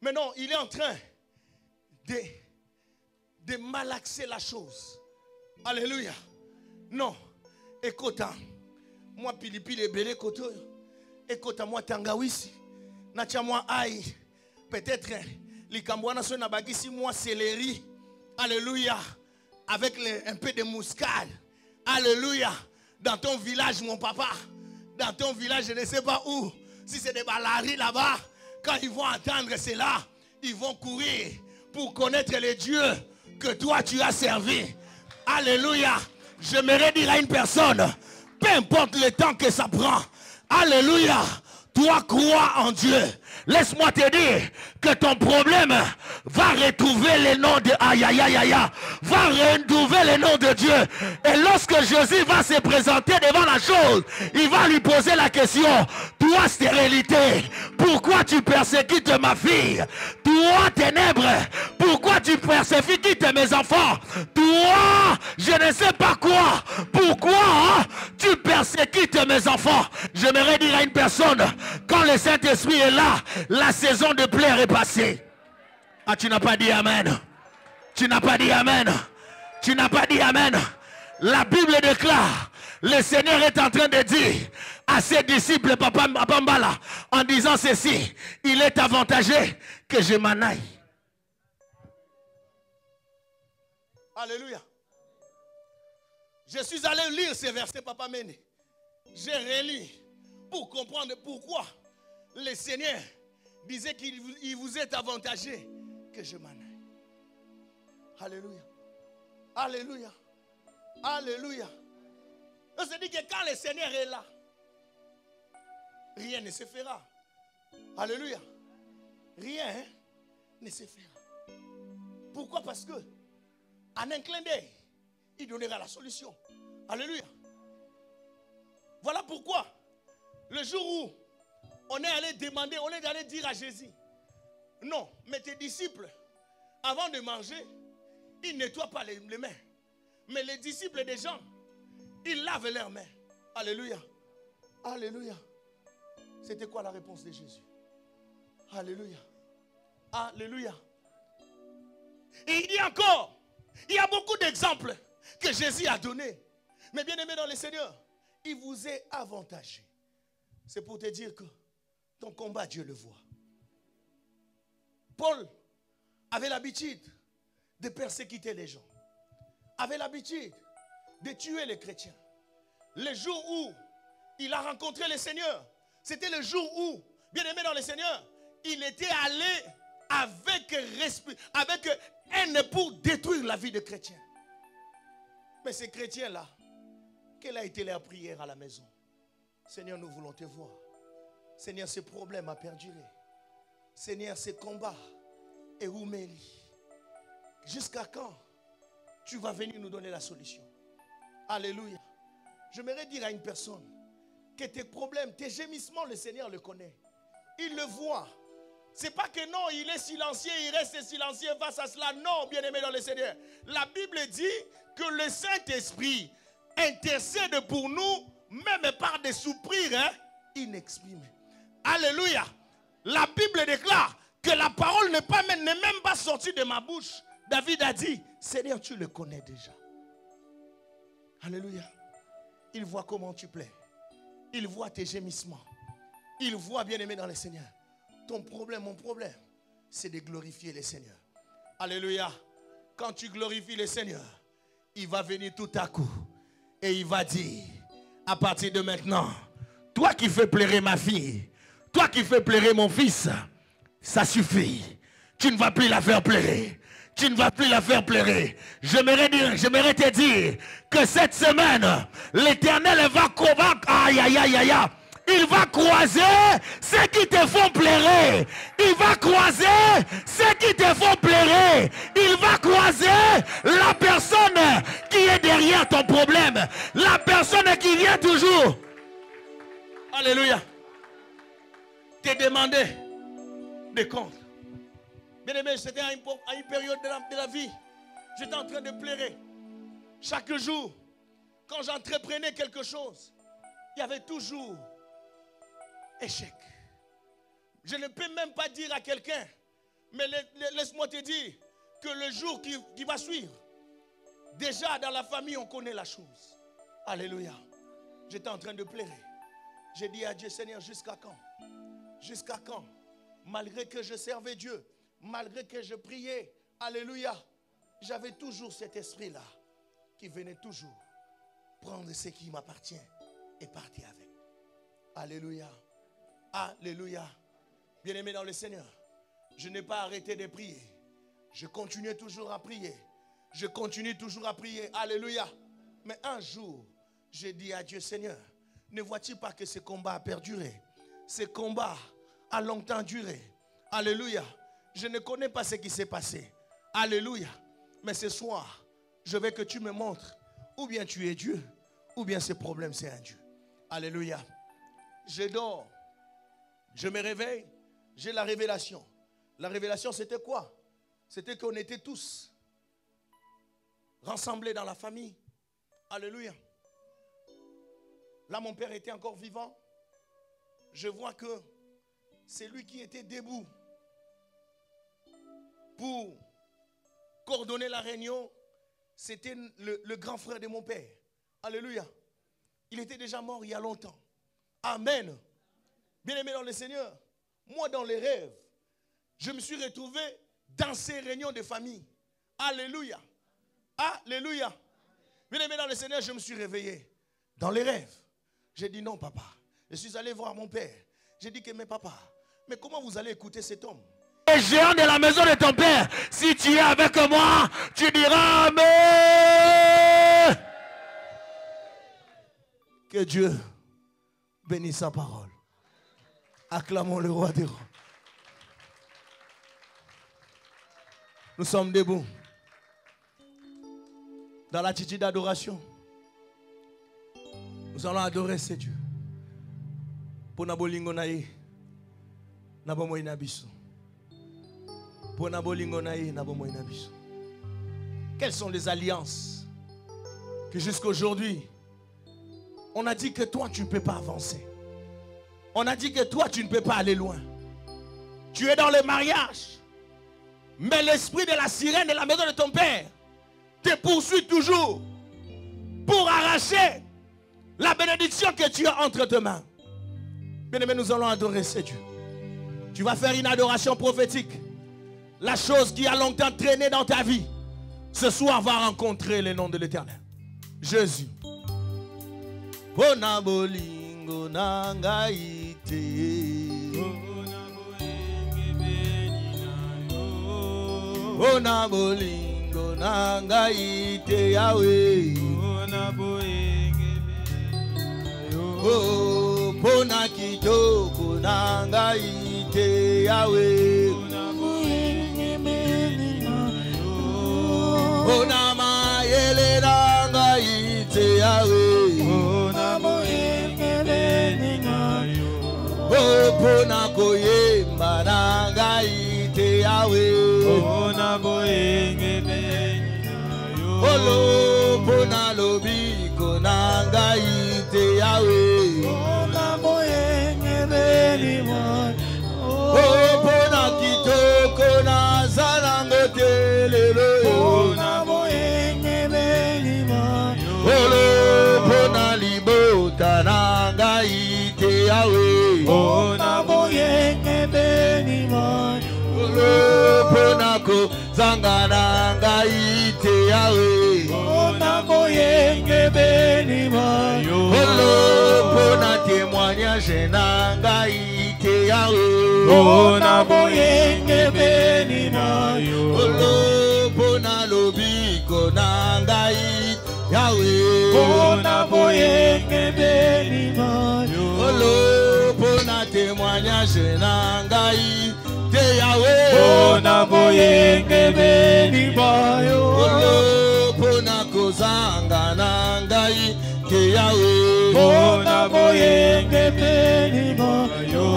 Mais non, il est en train de malaxer la chose. Alléluia. Non. Écoute, moi pilipili ebele koto. Écoute, moi tangawisi. Natia moi aïe. Peut-être likambwana so nabagisi moi céleri. Alléluia. Avec un peu de muscade. Alléluia. Dans ton village, mon papa. Dans ton village, je ne sais pas où. Si c'est des balaris là-bas, quand ils vont entendre cela, ils vont courir pour connaître les dieux que toi tu as servi. Alléluia. J'aimerais dire à une personne, peu importe le temps que ça prend. Alléluia. Toi crois en Dieu. Laisse-moi te dire que ton problème va retrouver le nom de aïe aïe aïe aïe, va retrouver le nom de Dieu. Et lorsque Jésus va se présenter devant la chose, il va lui poser la question, toi stérilité, pourquoi tu persécutes ma fille? Toi ténèbres, pourquoi tu persécutes mes enfants? Toi, je ne sais pas quoi, pourquoi tu persécutes mes enfants? J'aimerais dire à une personne, quand le Saint-Esprit est là, la saison de pleurs est passée. Ah, tu n'as pas dit amen. Tu n'as pas dit amen. Tu n'as pas dit amen. La Bible déclare, le Seigneur est en train de dire à ses disciples, Papa Bambala, en disant ceci, il est avantagé que je m'en aille. Alléluia. Je suis allé lire ces versets, Papa Méné. J'ai relu pour comprendre pourquoi le Seigneur disait qu'il vous est avantagé que je m'en aille. Alléluia. Alléluia. Alléluia. On se dit que quand le Seigneur est là, rien ne se fera. Alléluia. Rien ne se fera. Pourquoi? Parce que en un clin d'œil, il donnera la solution. Alléluia. Voilà pourquoi le jour où on est allé demander, on est allé dire à Jésus, non, mais tes disciples, avant de manger, ils nettoient pas les mains. Mais les disciples des gens, ils lavent leurs mains. Alléluia. Alléluia. C'était quoi la réponse de Jésus? Alléluia. Alléluia. Et il dit encore, il y a beaucoup d'exemples que Jésus a donnés. Mais bien aimé dans le Seigneur, il vous est avantagé. C'est pour te dire que ton combat, Dieu le voit. Paul avait l'habitude de persécuter les gens. Avait l'habitude de tuer les chrétiens. Le jour où il a rencontré le Seigneur, c'était le jour où, bien aimé dans le Seigneur, il était allé avec haine pour détruire la vie des chrétiens. Mais ces chrétiens-là, quelle a été leur prière à la maison? Seigneur, nous voulons te voir. Seigneur, ce problème a perduré. Seigneur, ce combat est où Mélie? Jusqu'à quand tu vas venir nous donner la solution? Alléluia. J'aimerais dire à une personne que tes problèmes, tes gémissements, le Seigneur le connaît. Il le voit. C'est pas que non, il est silencieux, il reste silencieux face à cela. Non, bien aimé dans le Seigneur. La Bible dit que le Saint-Esprit intercède pour nous, même par des soupirs inexprimés. Alléluia. La Bible déclare que la parole n'est même pas sortie de ma bouche. David a dit, Seigneur, tu le connais déjà. Alléluia. Il voit comment tu plais. Il voit tes gémissements. Il voit, bien aimé dans le Seigneur. Ton problème, mon problème, c'est de glorifier le Seigneur. Alléluia. Quand tu glorifies le Seigneur, il va venir tout à coup et il va dire, à partir de maintenant, toi qui fais pleurer ma fille, toi qui fais pleurer mon fils, ça suffit. Tu ne vas plus la faire pleurer. Tu ne vas plus la faire pleurer. J'aimerais te dire que cette semaine, l'Éternel va convaincre. Aïe, aïe, aïe, aïe, aïe. Il va croiser ceux qui te font pleurer. Il va croiser ceux qui te font pleurer. Il va croiser la personne qui est derrière ton problème. La personne qui vient toujours. Alléluia. Te demander des comptes. Bien aimé, c'était à une période de la vie. J'étais en train de pleurer. Chaque jour, quand j'entreprenais quelque chose, il y avait toujours échec. Je ne peux même pas dire à quelqu'un, mais laisse-moi te dire que le jour qui va suivre, déjà dans la famille, on connaît la chose. Alléluia. J'étais en train de pleurer. J'ai dit à Dieu, Seigneur, jusqu'à quand? Jusqu'à quand? Malgré que je servais Dieu, malgré que je priais, alléluia, j'avais toujours cet esprit-là qui venait toujours prendre ce qui m'appartient et partir avec. Alléluia. Alléluia. Bien-aimé dans le Seigneur, je n'ai pas arrêté de prier. Je continuais toujours à prier. Je continue toujours à prier. Alléluia. Mais un jour, j'ai dit à Dieu, Seigneur, ne vois-tu pas que ce combat a perduré? Ce combat a longtemps duré. Alléluia. Je ne connais pas ce qui s'est passé. Alléluia. Mais ce soir, je veux que tu me montres ou bien tu es Dieu, ou bien ce problème c'est un Dieu. Alléluia. Je dors. Je me réveille. J'ai la révélation. La révélation c'était quoi? C'était qu'on était tous rassemblés dans la famille. Alléluia. Là mon père était encore vivant. Je vois que c'est lui qui était debout pour coordonner la réunion. C'était le grand frère de mon père. Alléluia. Il était déjà mort il y a longtemps. Amen. Bien-aimé dans le Seigneur, moi dans les rêves, je me suis retrouvé dans ces réunions de famille. Alléluia. Alléluia. Bien-aimé dans le Seigneur, je me suis réveillé dans les rêves. J'ai dit non papa. Je suis allé voir mon père. J'ai dit que mais papa, mais comment vous allez écouter cet homme? Le géant de la maison de ton père, si tu es avec moi, tu diras amen. Que Dieu bénisse sa parole. Acclamons le roi des rois. Nous sommes debout. Dans l'attitude d'adoration, nous allons adorer ce Dieu. Pour nabolingo nae, nabomo inabiso. Pour nabolingo nae, nabomo inabiso. Quelles sont les alliances que jusqu'à aujourd'hui, on a dit que toi tu ne peux pas avancer. On a dit que toi tu ne peux pas aller loin. Tu es dans le mariage, mais l'esprit de la sirène de la maison de ton père te poursuit toujours pour arracher la bénédiction que tu as entre tes mains. Bien-aimés, nous allons adorer ce Dieu. Tu vas faire une adoration prophétique. La chose qui a longtemps traîné dans ta vie, ce soir va rencontrer le nom de l'Éternel. Jésus. Bona bolingo nanga ite. Bona bolingo nanga ite Yahweh. Oh, bona kitoko nanga ite Yahweh. Bona mayele nanga ite Yahweh. Oh, bona koyemba nanga ite Yahweh. Olo bona lobiko nanga ite Yahweh. Oh, bona kitoko na zalango telelo. Olo bona libota nanga ite Yahweh. Olo bona ko zanga nanga ite Yahweh. Olo bona témoignage nanga ite Yahweh. Olo bona lobiko nanga ite Yahweh. Olo bona témoignage nanga ite Yahweh. Olo bona kozanga nanga ite Yahweh.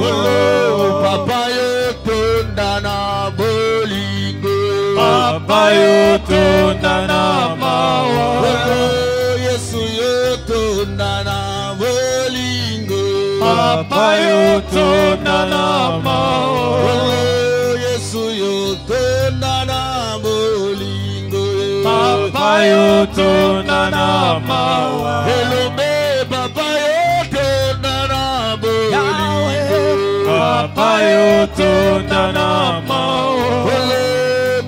Olo papa yo tonda na bolingo. Papa yo tonda na mawa. Olo Yesu yo tonda na bolingo. Papa yo tonda na mawa. Olo Yesu yo tonda na bolingo. Papa yo tonda na mawa. Elombe papa yo tonda na bolingo. Papa yo tonda na mawa.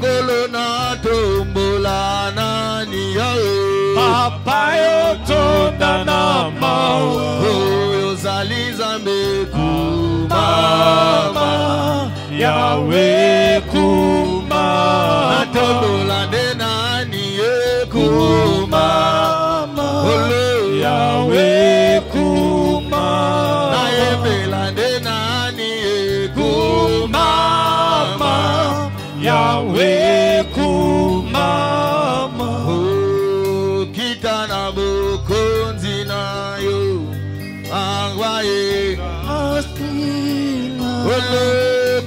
Golo na tombola na ni Yahweh. Papa yo tonda na mawa. Yo zaliza meku mama Yahweh kumama. Na tombola de na ni kumama. Yahweh kumama. Na yembela de na ni kumama. Yahweh kumama. Oh, kita na bokonzi na yo angwaye. Oh,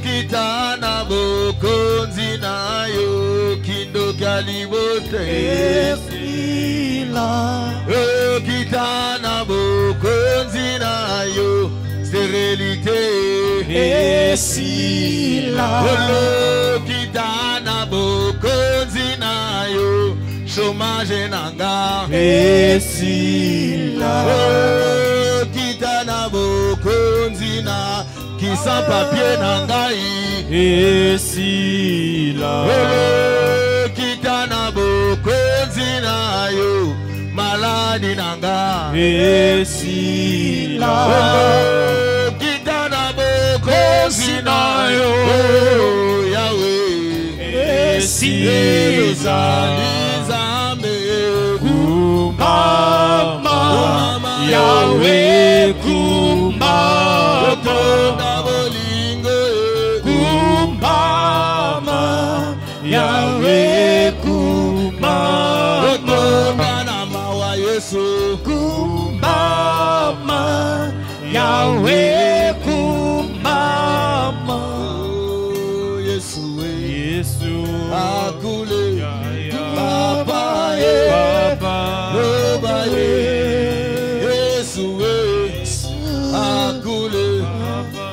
kita na bokonzi na yo kindo kalibote. Oh, kita na bokonzi na yo stérilité. Oh, kita na bokonzi na yo chômage nanga. Oh, kita na bokonzi na qui sans papier nangai. Oh, kita na bokonzi na yo maladi nanga. Oh, kita na bokonzi na yo Yahweh. Kumama Yahweh kumama. Yahweh kumama na mawa Yesu kumama Yahweh kumama Yesu akule Papa Baba Yesu akule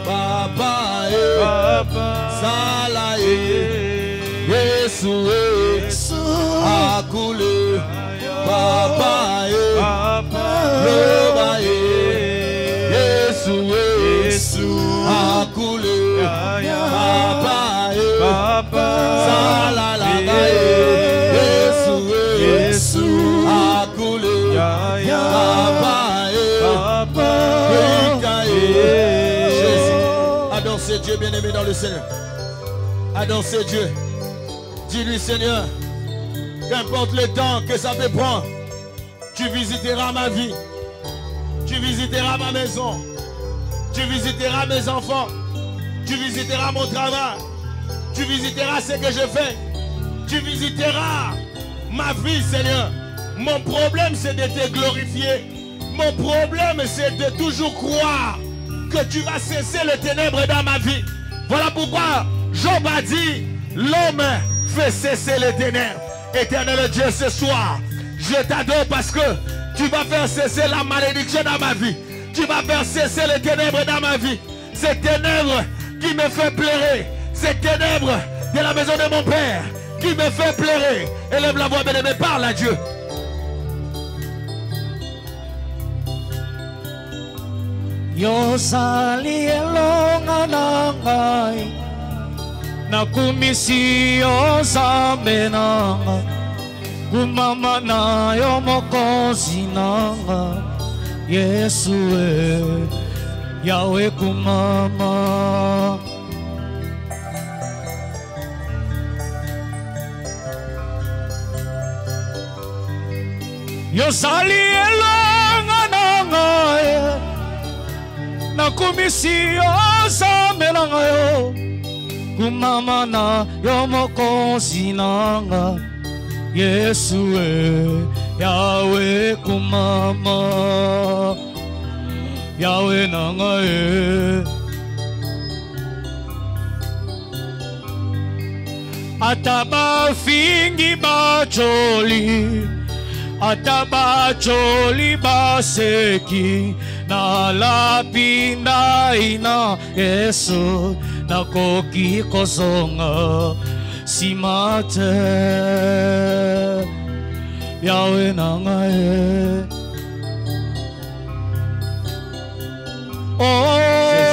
Papa Sala Yesu akule Papa Baba Yesu akule Papa Sala Yesu akule Papa Jésus. Adore ce Dieu bien-aimé dans le Seigneur. Adore ce Dieu. Dis-lui Seigneur, qu'importe le temps que ça peut prendre, tu visiteras ma vie, tu visiteras ma maison, tu visiteras mes enfants, tu visiteras mon travail, tu visiteras ce que je fais, tu visiteras ma vie Seigneur. Mon problème c'est de te glorifier. Mon problème c'est de toujours croire que tu vas cesser les ténèbres dans ma vie. Voilà pourquoi Job a dit, l'homme fait cesser les ténèbres. Éternel Dieu, ce soir, je t'adore parce que tu vas faire cesser la malédiction dans ma vie. Tu vas faire cesser les ténèbres dans ma vie. Ces ténèbres qui me fait pleurer. Ces ténèbres de la maison de mon père qui me fait pleurer. Élève la voix, bien-aimé, parle à Dieu. Yo sali elonga nangai nakumisi yo zambe nanga kumama na yo mokozi nanga Yesu Yahweh kumama yo sali elonga nangai nakumisi yo zambe nanga yo kumama na yo mokozi nanga Yesu Yahweh kumama Yahweh nanga ataba fingi bacholi ataba choli baseki na lapinda ina Yesu na koki kozonga simate Yahweh nanga oh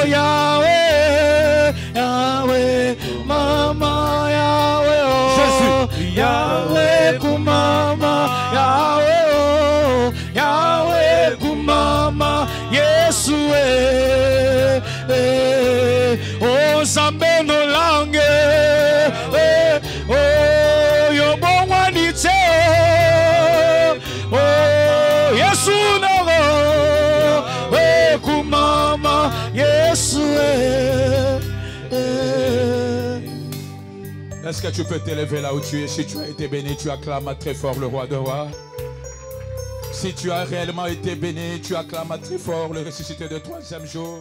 Yahweh Yahweh mama Yahweh oh Jésus Yahweh kumama Yahweh oh Yahweh kumama Yesu oh Zambe no lange oh yo bongwanite oh Yesu no kumama Yesu Est-ce que tu peux t'élever là où tu es? Si tu as été béni, tu acclames très fort le roi de rois. Si tu as réellement été béni, tu acclames très fort le ressuscité de troisième jour.